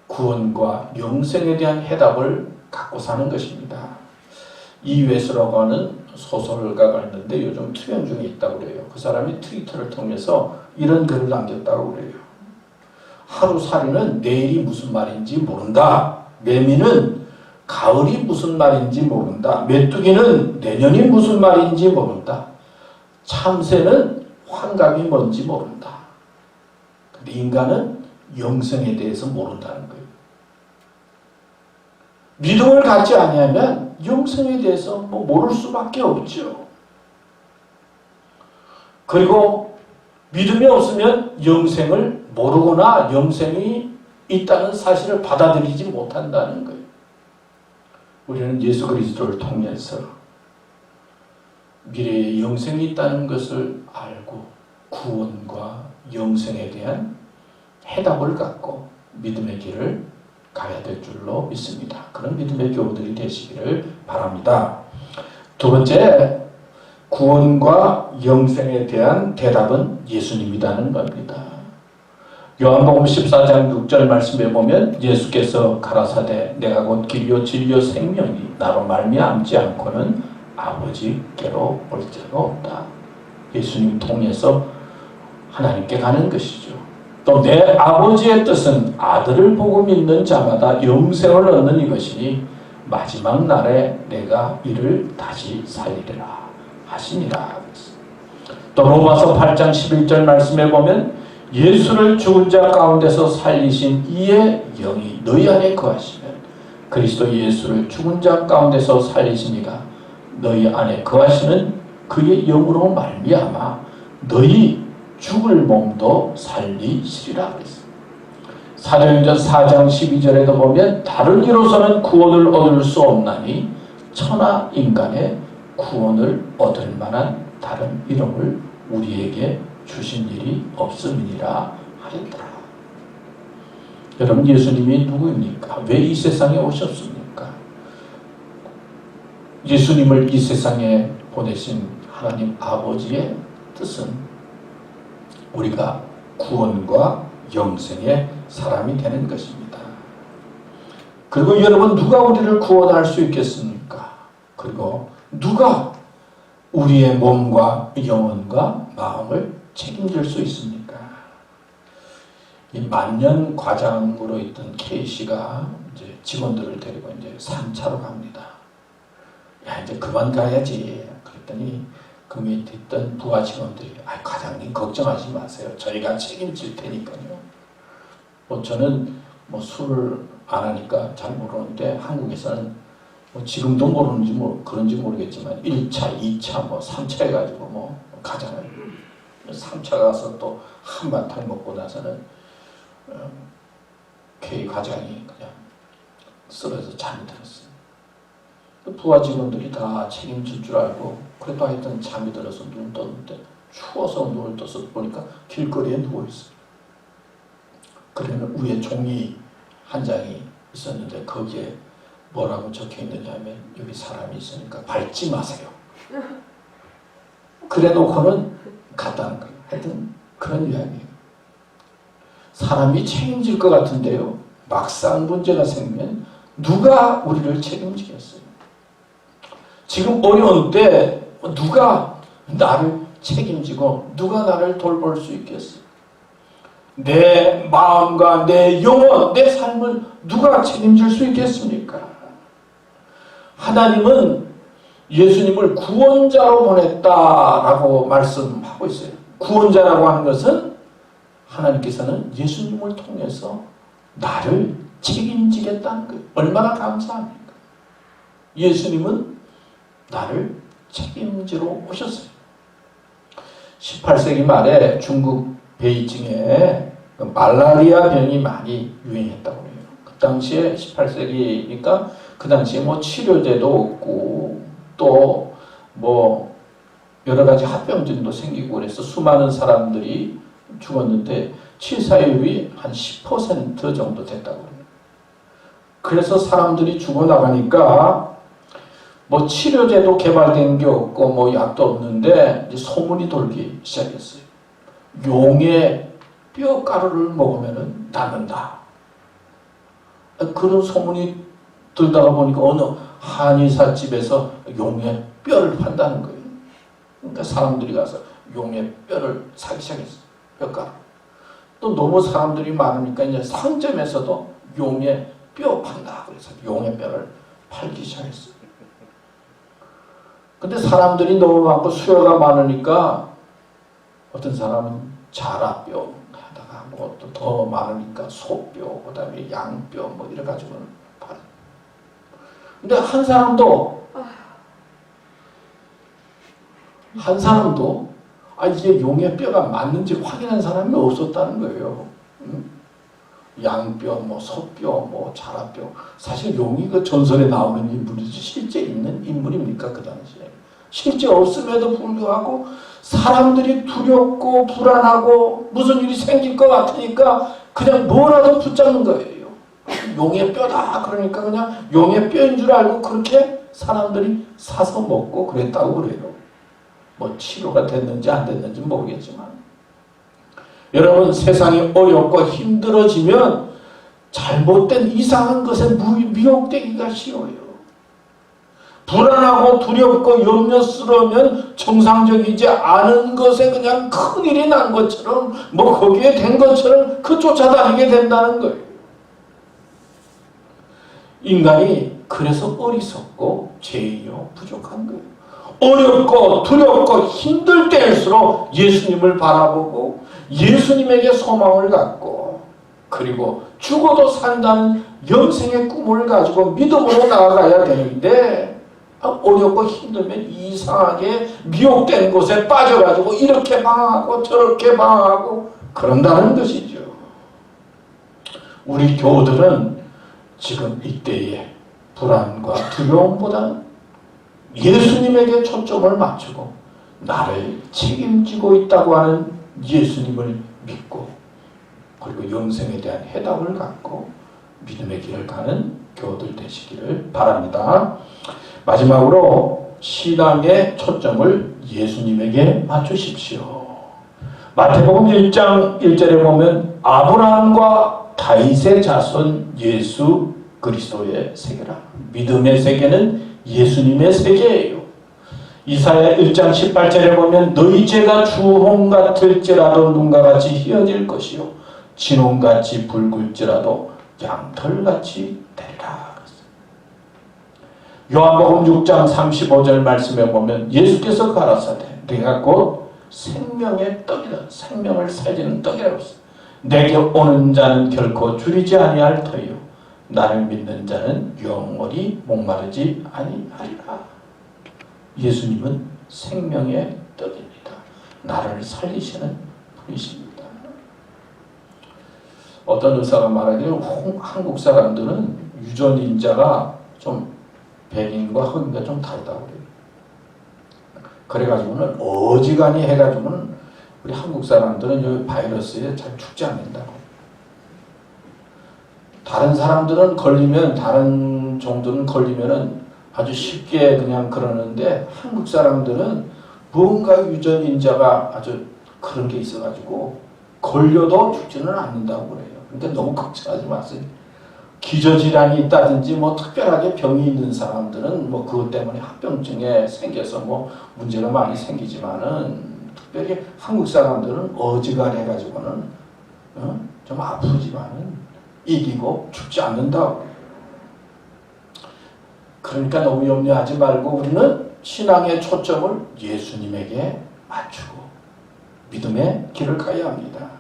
구원과 영생에 대한 해답을 갖고 사는 것입니다. 이회수라고 하는 소설가가 있는데 요즘 투영 중에 있다고 그래요. 그 사람이 트위터를 통해서 이런 글을 남겼다고 그래요. 하루살이는 내일이 무슨 말인지 모른다. 매미는 가을이 무슨 말인지 모른다. 메뚜기는 내년이 무슨 말인지 모른다. 참새는 환갑이 뭔지 모른다. 근데 인간은 영생에 대해서 모른다는 거예요. 믿음을 갖지 아니하면 영생에 대해서 모를 수밖에 없죠. 그리고 믿음이 없으면 영생을 모르거나 영생이 있다는 사실을 받아들이지 못한다는 거예요. 우리는 예수 그리스도를 통해서 미래에 영생이 있다는 것을 알고 구원과 영생에 대한 해답을 갖고 믿음의 길을 가야 될 줄로 믿습니다. 그런 믿음의 교우들이 되시기를 바랍니다. 두 번째, 구원과 영생에 대한 대답은 예수님이라는 겁니다. 요한복음 14장 6절 말씀에 보면 예수께서 가라사대 내가 곧 길이요 진리요 생명이 나로 말미암지 않고는 아버지께로 올 자가 없다. 예수님 통해서 하나님께 가는 것이죠. 또 내 아버지의 뜻은 아들을 보고 믿는 자마다 영생을 얻는 이것이니 마지막 날에 내가 이를 다시 살리리라 하시니라. 또 로마서 8장 11절 말씀에 보면 예수를 죽은 자 가운데서 살리신 이의 영이 너희 안에 거하시면 그리스도 예수를 죽은 자 가운데서 살리신 이가 너희 안에 거하시는 그의 영으로 말미암아 너희 죽을 몸도 살리시리라 그랬어요. 사도행전 4장 12절에도 보면 다른 이로서는 구원을 얻을 수 없나니 천하 인간의 구원을 얻을 만한 다른 이름을 우리에게 주신 일이 없음이니라 하였더라. 여러분, 예수님이 누구입니까? 왜 이 세상에 오셨습니까? 예수님을 이 세상에 보내신 하나님 아버지의 뜻은 우리가 구원과 영생의 사람이 되는 것입니다. 그리고 여러분, 누가 우리를 구원할 수 있겠습니까? 그리고 누가 우리의 몸과 영혼과 마음을 책임질 수 있습니까? 이 만년 과장으로 있던 K씨가 이제 직원들을 데리고 이제 산차로 갑니다. 야, 이제 그만 가야지. 그랬더니 그 밑에 있던 부하 직원들이 과장님 걱정하지 마세요. 저희가 책임질 테니까요. 저는 술을 안 하니까 잘 모르는데 한국에서는 지금도 모르는지 그런지 모르겠지만 1차, 2차, 3차 해가지고 가잖아요. 3차 가서 또 한바탕 먹고 나서는 K 과장이 그냥 쓰러져 잠이 들었어요. 부하 직원들이 다 책임질 줄 알고 그래도 하여튼 잠이 들어서 눈 떴는데 추워서 눈을 떠서 보니까 길거리에 누워있어요. 그러면 위에 종이 한 장이 있었는데 거기에 뭐라고 적혀있느냐 하면 여기 사람이 있으니까 밟지 마세요. 그래 놓고는 갔다는 거예요. 하여튼 그런 이야기예요. 사람이 책임질 것 같은데요. 막상 문제가 생기면 누가 우리를 책임지겠어요? 지금 어려운 때 누가 나를 책임지고 누가 나를 돌볼 수 있겠어요? 내 마음과 내 영혼, 내 삶을 누가 책임질 수 있겠습니까? 하나님은 예수님을 구원자로 보냈다라고 말씀하고 있어요. 구원자라고 하는 것은 하나님께서는 예수님을 통해서 나를 책임지겠다는 거예요. 얼마나 감사합니까? 예수님은 나를 책임지러 오셨어요. 18세기 말에 중국 베이징에 말라리아 병이 많이 유행했다고 해요. 그 당시에 18세기니까 그 당시에 뭐 치료제도 없고 또 뭐 여러 가지 합병증도 생기고 그래서 수많은 사람들이 죽었는데 치사율이 한 10% 정도 됐다고 해요. 그래서 사람들이 죽어나가니까 뭐 치료제도 개발된 게 없고 뭐 약도 없는데 이제 소문이 돌기 시작했어요. 용의 뼈가루를 먹으면 낫는다. 그런 소문이 들다가 보니까 어느 한의사집에서 용의 뼈를 판다는 거예요. 그러니까 사람들이 가서 용의 뼈를 사기 시작했어요. 뼈가루. 또 너무 사람들이 많으니까 이제 상점에서도 용의 뼈 판다. 그래서 용의 뼈를 팔기 시작했어요. 근데 사람들이 너무 많고 수요가 많으니까 어떤 사람은 자라뼈 하다가 뭐 또 더 많으니까 소뼈, 그 다음에 양뼈 뭐 이래 가지고는 팔아요. 근데 한 사람도 이게 용의 뼈가 맞는지 확인한 사람이 없었다는 거예요. 양뼈, 뭐 소뼈, 뭐 자라뼈. 사실 용이 그 전설에 나오는 인물이지 실제 있는 인물입니까 그 당시에? 실제 없음에도 불구하고 사람들이 두렵고 불안하고 무슨 일이 생길 것 같으니까 그냥 뭐라도 붙잡는 거예요. 용의 뼈다 그러니까 그냥 용의 뼈인 줄 알고 그렇게 사람들이 사서 먹고 그랬다고 그래요. 뭐 치료가 됐는지 안 됐는지 모르겠지만 여러분 세상이 어렵고 힘들어지면 잘못된 이상한 것에 미혹되기가 쉬워요. 불안하고 두렵고 염려스러우면 정상적이지 않은 것에 그냥 큰일이 난 것처럼 뭐 거기에 된 것처럼 그 쫓아다니게 된다는 거예요. 인간이 그래서 어리석고 죄인이요 부족한 거예요. 어렵고 두렵고 힘들 때일수록 예수님을 바라보고 예수님에게 소망을 갖고 그리고 죽어도 산다는 영생의 꿈을 가지고 믿음으로 나아가야 되는데 어렵고 힘들면 이상하게 미혹된 곳에 빠져가지고 이렇게 방황하고 저렇게 방황하고 그런다는 것이죠. 우리 교우들은 지금 이때의 불안과 두려움보다는 예수님에게 초점을 맞추고 나를 책임지고 있다고 하는 예수님을 믿고 그리고 영생에 대한 해답을 갖고 믿음의 길을 가는 교우들 되시기를 바랍니다. 마지막으로 신앙의 초점을 예수님에게 맞추십시오. 마태복음 1장 1절에 보면 아브라함과 다윗의 자손 예수 그리스도의 세계라. 믿음의 세계는 예수님의 세계예요. 이사야 1장 18절에 보면 너희 죄가 주홍 같을지라도 눈과 같이 희어질 것이요 진홍같이 붉을지라도 양털같이 되리라. 요한복음 6장 35절 말씀에 보면 예수께서 가라사대 내가 곧 생명의 떡이다. 생명을 살리는 떡이라고 했어요. 내게 오는 자는 결코 줄이지 아니할 터이요 나를 믿는 자는 영원히 목마르지 아니하리라. 예수님은 생명의 떡입니다. 나를 살리시는 분이십니다. 어떤 의사가 말하기를 한국 사람들은 유전인자가 좀 백인과 흑인과 좀 다르다고 그래요. 그래가지고는 어지간히 해가지고는 우리 한국 사람들은 이 바이러스에 잘 죽지 않는다고. 다른 사람들은 걸리면 다른 종들은 걸리면은 아주 쉽게 그냥 그러는데 한국 사람들은 뭔가 유전인자가 아주 그런 게 있어가지고 걸려도 죽지는 않는다고 그래요. 그러니까 너무 걱정하지 마세요. 기저질환이 있다든지 뭐 특별하게 병이 있는 사람들은 뭐 그것 때문에 합병증에 생겨서 뭐 문제가 많이 생기지만은 특별히 한국 사람들은 어지간해가지고는 좀 아프지만은 이기고 죽지 않는다고. 그러니까 너무 염려하지 말고 우리는 신앙의 초점을 예수님에게 맞추고 믿음의 길을 가야 합니다.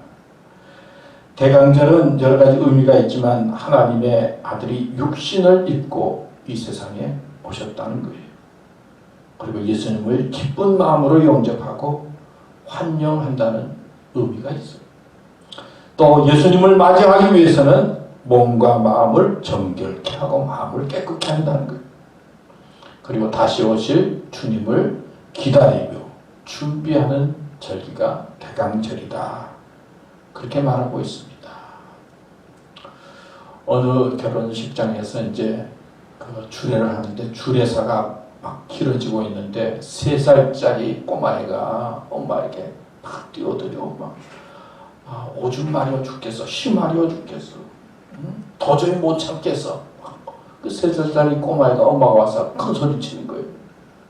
대강절은 여러 가지 의미가 있지만 하나님의 아들이 육신을 입고 이 세상에 오셨다는 거예요. 그리고 예수님을 기쁜 마음으로 영접하고 환영한다는 의미가 있어요. 또 예수님을 맞이하기 위해서는 몸과 마음을 정결케 하고 마음을 깨끗게 한다는 거예요. 그리고 다시 오실 주님을 기다리며 준비하는 절기가 대강절이다. 그렇게 말하고 있습니다. 어느 결혼식장에서 이제 그 주례를 하는데 주례사가 막 길어지고 있는데 3살짜리 꼬마애가 엄마에게 막 뛰어들여 막 오줌 마려 죽겠어, 시 마려 죽겠어, 도저히 못 참겠어. 그 3살짜리 꼬마애가 엄마가 와서 큰 소리 치는 거예요.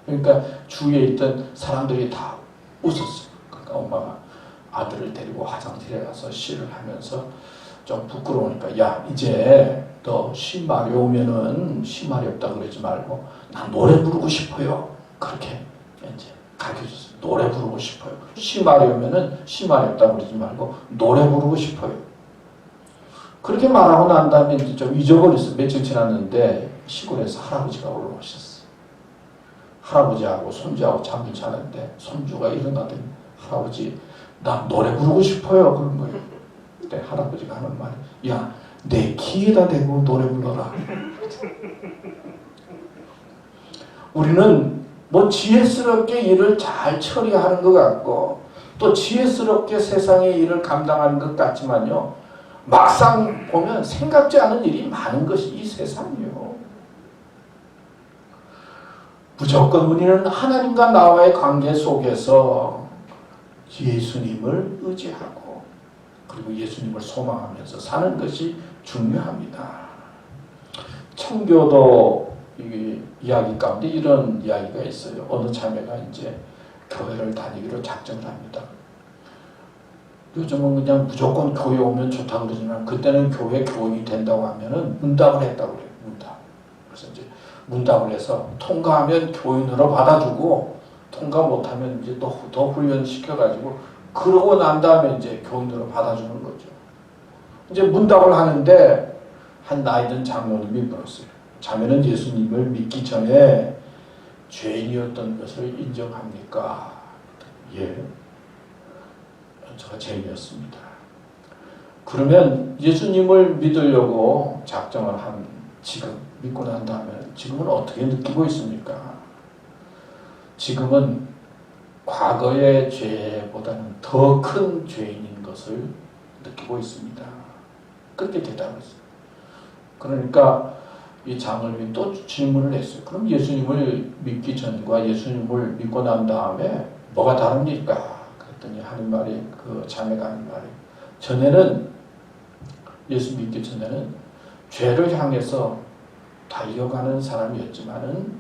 그러니까 주위에 있던 사람들이 다 웃었어요. 그러니까 엄마가 아들을 데리고 화장실에 가서 시를 하면서 좀 부끄러우니까 야 이제 너 시 마려우면은 시 마렵다 그러지 말고 나 노래 부르고 싶어요. 그렇게 이제 가르쳐줬어요. 노래 부르고 싶어요. 시 마려우면은 시 마렵다 그러지 말고 노래 부르고 싶어요. 그렇게 말하고 난 다음에 이제 좀 잊어버렸어요. 며칠 지났는데 시골에서 할아버지가 올라오셨어요. 할아버지하고 손주하고 잠을 자는데 손주가 일어나더니 할아버지 나 노래 부르고 싶어요. 그런 거예요. 그때 할아버지가 하는 말이 야 내 귀에다 대고 노래 불러라. 우리는 뭐 지혜스럽게 일을 잘 처리하는 것 같고 또 지혜스럽게 세상의 일을 감당하는 것 같지만요. 막상 보면 생각지 않은 일이 많은 것이 이 세상이요. 무조건 우리는 하나님과 나와의 관계 속에서 예수님을 의지하고 그리고 예수님을 소망하면서 사는 것이 중요합니다. 청교도 이야기 가운데 이런 이야기가 있어요. 어느 자매가 이제 교회를 다니기로 작정을 합니다. 요즘은 그냥 무조건 교회 오면 좋다고 그러지만 그때는 교회 교인이 된다고 하면은 문답을 했다고 그래요. 문답. 그래서 이제 문답을 해서 통과하면 교인으로 받아주고 통과 못하면 이제 더 훈련시켜가지고 그러고 난 다음에 이제 교인으로 받아주는 거죠. 이제 문답을 하는데 한 나이든 장로님이 물었어요. 자매는 예수님을 믿기 전에 죄인이었던 것을 인정합니까? 예. 저가 죄인이었습니다. 그러면 예수님을 믿으려고 작정을 한 지금 믿고 난 다음에 지금은 어떻게 느끼고 있습니까? 지금은 과거의 죄보다는 더 큰 죄인인 것을 느끼고 있습니다. 그렇게 대답했어요. 그러니까 이 장로님이 또 질문을 했어요. 그럼 예수님을 믿기 전과 예수님을 믿고 난 다음에 뭐가 다릅니까? 그랬더니 하는 말이 그 자매가 하는 말이 전에는 예수 믿기 전에는 죄를 향해서 달려가는 사람이었지만은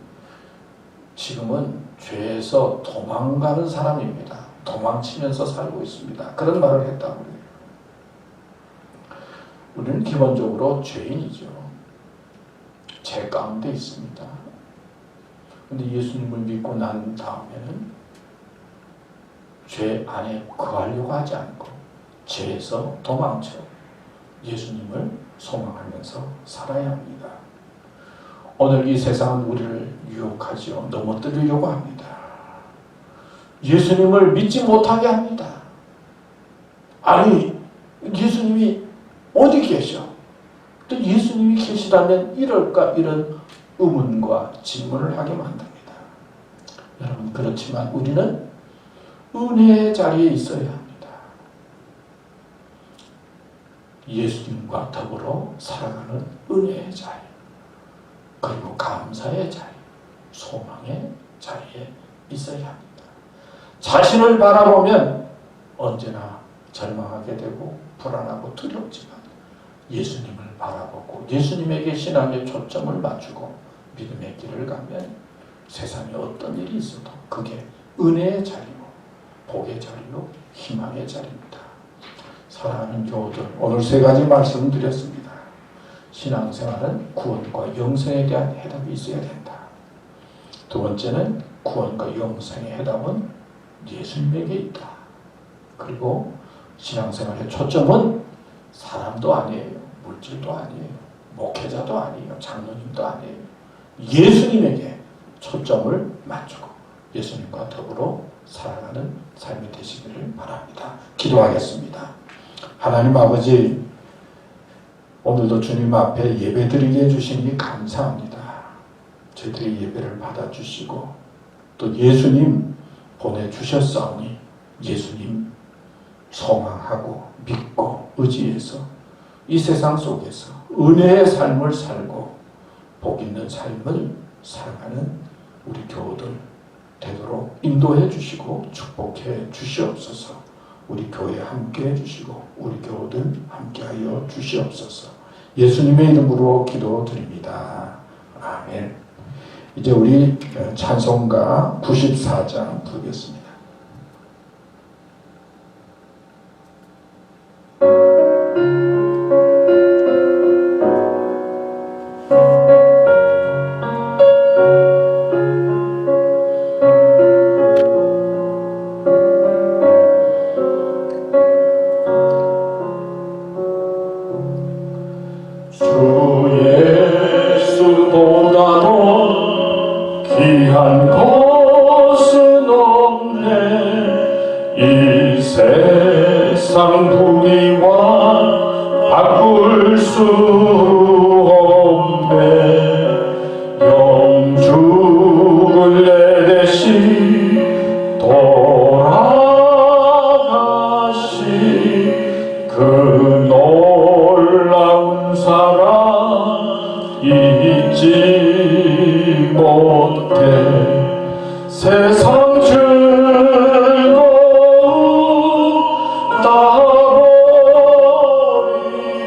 지금은 죄에서 도망가는 사람입니다. 도망치면서 살고 있습니다. 그런 말을 했다고 해요. 우리는 기본적으로 죄인이죠. 죄 가운데 있습니다. 그런데 예수님을 믿고 난 다음에는 죄 안에 거하려고 하지 않고 죄에서 도망쳐 예수님을 소망하면서 살아야 합니다. 오늘 이 세상은 우리를 유혹하지요. 넘어뜨리려고 합니다. 예수님을 믿지 못하게 합니다. 아니 예수님이 어디 계셔? 또 예수님이 계시다면 이럴까? 이런 의문과 질문을 하게 만듭니다. 여러분 그렇지만 우리는 은혜의 자리에 있어야 합니다. 예수님과 더불어 살아가는 은혜의 자리 그리고 감사의 자리 소망의 자리에 있어야 합니다. 자신을 바라보면 언제나 절망하게 되고 불안하고 두렵지만 예수님을 바라보고 예수님에게 신앙의 초점을 맞추고 믿음의 길을 가면 세상에 어떤 일이 있어도 그게 은혜의 자리요 복의 자리요 희망의 자리입니다. 사랑하는 교우들 오늘 3가지 말씀을 드렸습니다. 신앙생활은 구원과 영생에 대한 해답이 있어야 된다. 두 번째는 구원과 영생의 해답은 예수님에게 있다. 그리고 신앙생활의 초점은 사람도 아니에요. 물질도 아니에요. 목회자도 아니에요. 장로님도 아니에요. 예수님에게 초점을 맞추고 예수님과 더불어 살아가는 삶이 되시기를 바랍니다. 기도하겠습니다. 하나님 아버지, 오늘도 주님 앞에 예배드리게 해주시니 감사합니다. 저희들이 예배를 받아주시고 또 예수님 보내주셨사오니 예수님 소망하고 믿고 의지해서 이 세상 속에서 은혜의 삶을 살고 복 있는 삶을 살아가는 우리 교우들 되도록 인도해 주시고 축복해 주시옵소서. 우리 교회 함께 해주시고 우리 교우들 함께하여 주시옵소서. 예수님의 이름으로 기도드립니다. 아멘. 이제 우리 찬송가 94장 부르겠습니다. 귀한 것은 없네. 이 세상 부귀와 바꿀 수 없네. 영죽을 내 대신 돌아가신 그 놀라운 사랑 잊지 못해. 세상 즐거움 다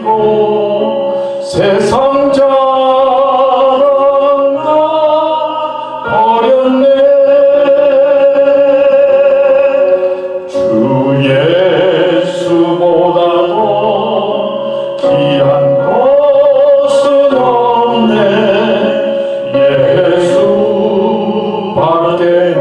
버리고 세상 자랑 다 버렸네. 주 예수보다도 귀한 것은 없네. 예수 밖에는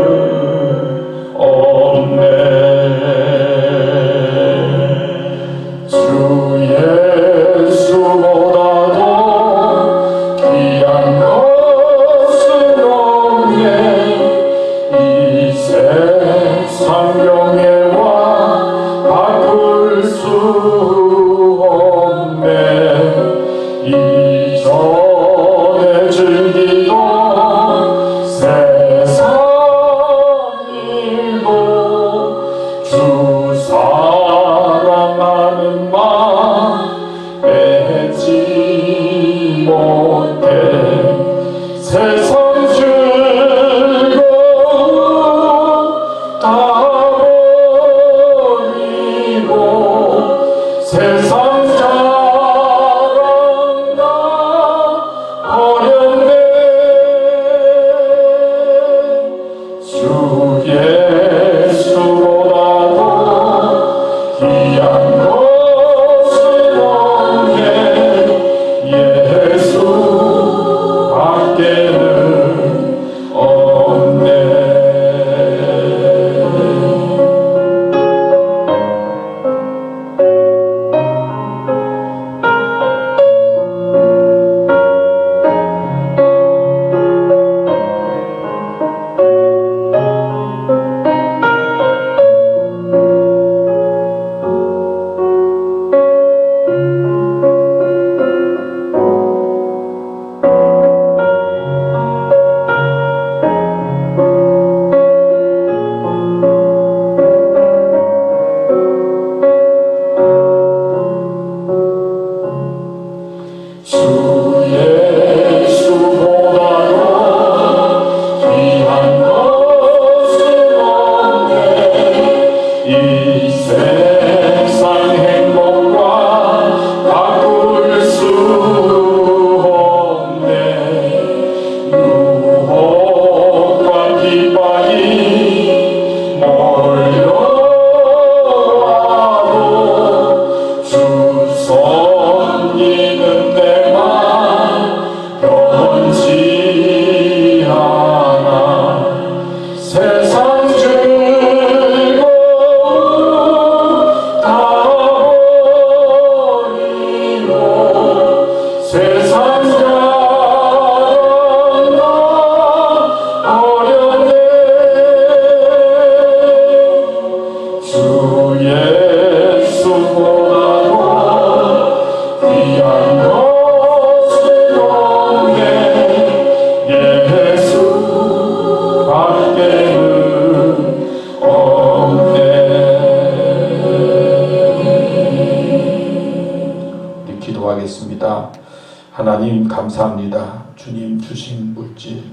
하나님 감사합니다. 주님 주신 물질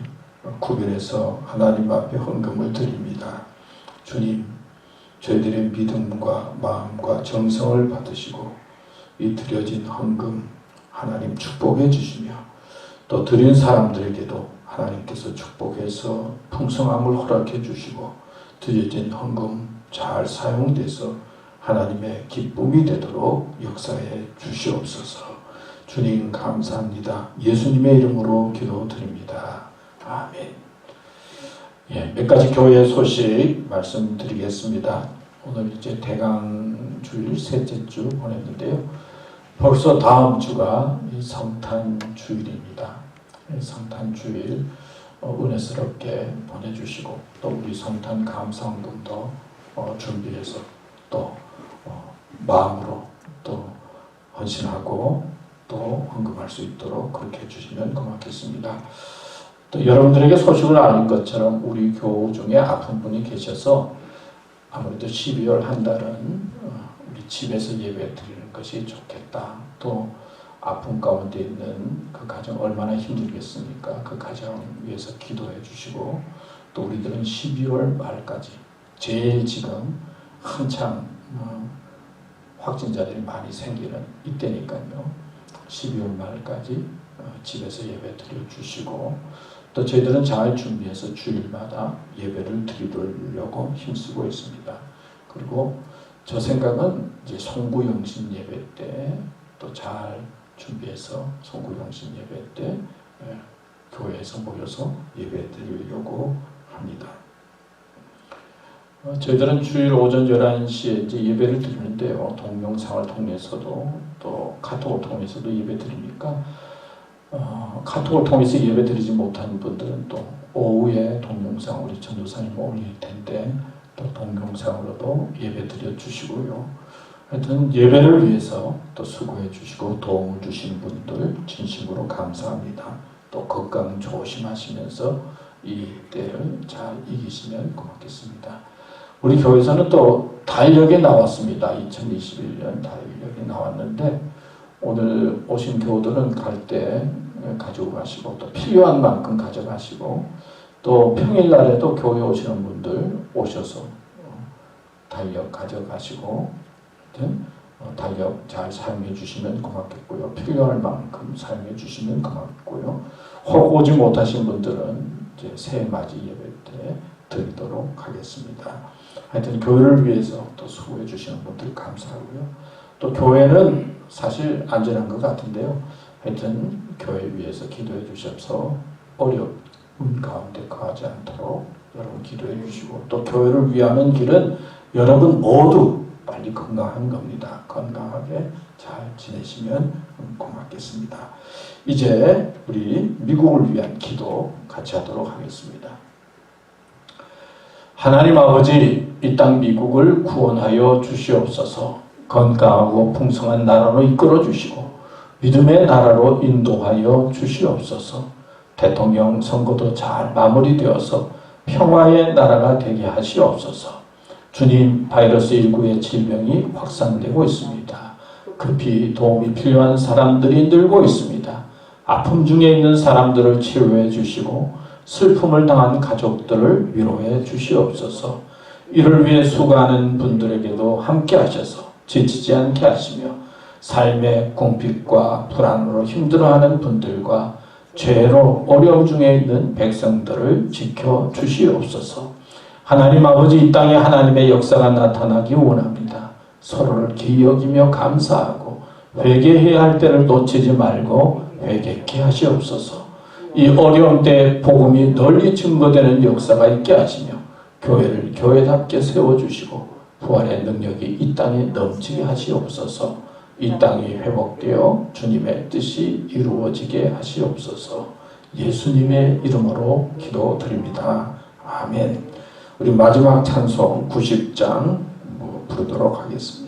구별해서 하나님 앞에 헌금을 드립니다. 주님, 저희들의 믿음과 마음과 정성을 받으시고 이 드려진 헌금 하나님 축복해 주시며 또 드린 사람들에게도 하나님께서 축복해서 풍성함을 허락해 주시고 드려진 헌금 잘 사용돼서 하나님의 기쁨이 되도록 역사해 주시옵소서. 주님 감사합니다. 예수님의 이름으로 기도드립니다. 아멘. 예, 몇 가지 교회 소식 말씀드리겠습니다. 오늘 이제 대강주일 셋째 주 보냈는데요. 벌써 다음 주가 성탄 주일입니다. 성탄 주일 은혜스럽게 보내주시고 또 우리 성탄 감사헌금도 준비해서 또 마음으로 또 헌신하고 또 헌금할 수 있도록 그렇게 해주시면 고맙겠습니다. 또 여러분들에게 소식을 아는 것처럼 우리 교우 중에 아픈 분이 계셔서 아무래도 12월 한 달은 우리 집에서 예배 드리는 것이 좋겠다. 또 아픔 가운데 있는 그 가정 얼마나 힘들겠습니까? 그 가정 위해서 기도해 주시고 또 우리들은 12월 말까지 제일 지금 한창 확진자들이 많이 생기는 이때니까요. 12월 말까지 집에서 예배 드려주시고 또 저희들은 잘 준비해서 주일마다 예배를 드리려고 힘쓰고 있습니다. 그리고 저 생각은 이제 송구영신 예배 때 또 잘 준비해서 송구영신 예배 때 교회에서 모여서 예배 드리려고 합니다. 저희들은 주일 오전 11시에 이제 예배를 드리는데요. 동영상을 통해서도 또 카톡을 통해서도 예배 드리니까 카톡을 통해서 예배 드리지 못하는 분들은 또 오후에 동영상 우리 전도사님 올릴 텐데 또 동영상으로도 예배 드려 주시고요. 하여튼 예배를 위해서 또 수고해 주시고 도움을 주시는 분들 진심으로 감사합니다. 또 건강 조심하시면서 이 때를 잘 이기시면 고맙겠습니다. 우리 교회에서는 또 달력이 나왔습니다. 2021년 달력이 나왔는데 오늘 오신 교우들은 갈 때 가지고 가시고 또 필요한 만큼 가져가시고 또 평일날에도 교회 오시는 분들 오셔서 달력 가져가시고 달력 잘 사용해 주시면 고맙겠고요. 필요할 만큼 사용해 주시면 고맙고요. 혹 오지 못하신 분들은 이제 새해 맞이 예배 때 드리도록 하겠습니다. 하여튼 교회를 위해서 또 수고해 주시는 분들 감사하고요. 또 교회는 사실 안전한 것 같은데요. 하여튼 교회 위해서 기도해 주셔서 어려운 가운데 거하지 않도록 여러분 기도해 주시고 또 교회를 위하는 길은 여러분 모두 빨리 건강한 겁니다. 건강하게 잘 지내시면 고맙겠습니다. 이제 우리 미국을 위한 기도 같이 하도록 하겠습니다. 하나님 아버지, 이 땅 미국을 구원하여 주시옵소서. 건강하고 풍성한 나라로 이끌어 주시고 믿음의 나라로 인도하여 주시옵소서. 대통령 선거도 잘 마무리되어서 평화의 나라가 되게 하시옵소서. 주님, 바이러스19의 질병이 확산되고 있습니다. 급히 도움이 필요한 사람들이 늘고 있습니다. 아픔 중에 있는 사람들을 치료해 주시고 슬픔을 당한 가족들을 위로해 주시옵소서. 이를 위해 수고하는 분들에게도 함께 하셔서 지치지 않게 하시며 삶의 궁핍과 불안으로 힘들어하는 분들과 죄로 어려움 중에 있는 백성들을 지켜 주시옵소서. 하나님 아버지, 이 땅에 하나님의 역사가 나타나기 원합니다. 서로를 기여기며 감사하고 회개해야 할 때를 놓치지 말고 회개케 하시옵소서. 이 어려운 때에 복음이 널리 증거되는 역사가 있게 하시며 교회를 교회답게 세워주시고 부활의 능력이 이 땅에 넘치게 하시옵소서. 이 땅이 회복되어 주님의 뜻이 이루어지게 하시옵소서. 예수님의 이름으로 기도드립니다. 아멘. 우리 마지막 찬송 90장 부르도록 하겠습니다.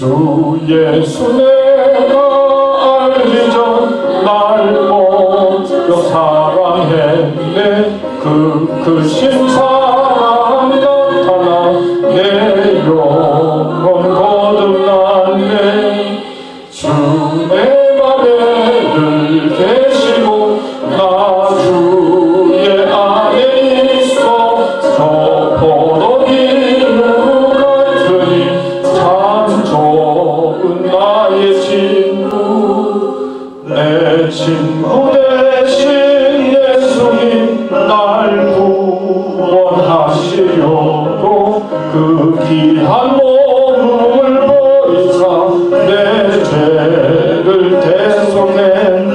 주 예수 내가 알기 전 날 먼저 사랑했네. 그 크신 사랑 나타나 내 영혼 거듭났네. 주 내 맘에 늘 계시고 나 주의 안에 있어. 저 포도기 누구 같으니 참 좋은 나의 친구. 내 친구 대신 예수님 날 구원하시려고 그 귀한 몸을 버리사 내 죄를 대속했네.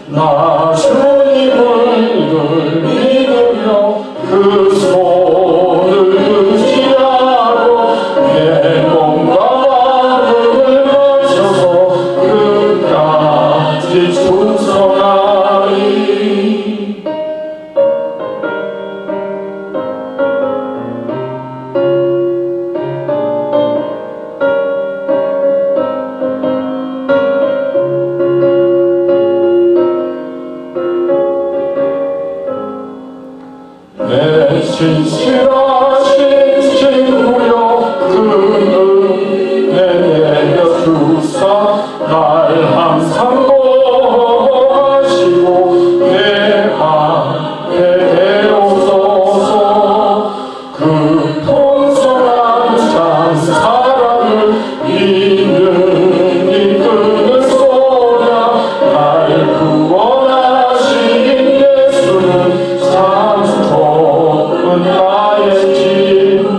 나 주님을 늘 믿으며 그 손을 의지하고 내 몸과 마음을 바쳐서 끝까지 충성하리. 내 신실하신 친구여 그 은혜 내려주사 날 항상 보호하시고 내 앞에 대옵소서. 그 풍성한 참 사랑을 믿는 이끄는 소냐. 날 구원하신 예수는 참 좋은 나의 친구.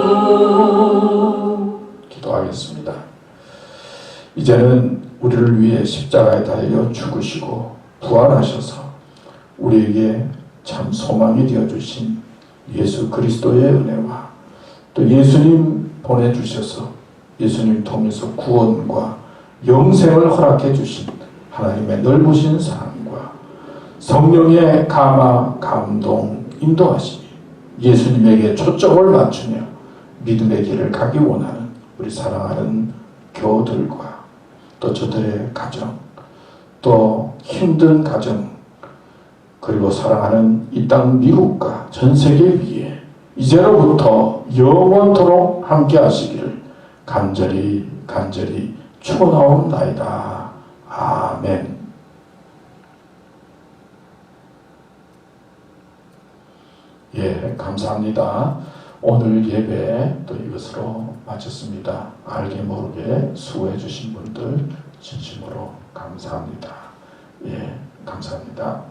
기도하겠습니다. 이제는 우리를 위해 십자가에 달려 죽으시고 부활하셔서 우리에게 참 소망이 되어주신 예수 그리스도의 은혜와 또 예수님 보내주셔서 예수님 통해서 구원과 영생을 허락해 주신 하나님의 넓으신 사랑과 성령의 감화, 감동, 인도하심이 예수님에게 초점을 맞추며 믿음의 길을 가기 원하는 우리 사랑하는 교우들과 또 저들의 가정, 또 힘든 가정, 그리고 사랑하는 이 땅 미국과 전 세계 위에 이제로부터 영원토록 함께 하시기를 간절히 축원하옵나이다. 아멘. 예, 감사합니다. 오늘 예배 또 이것으로 마쳤습니다. 알게 모르게 수고해 주신 분들 진심으로 감사합니다. 예, 감사합니다.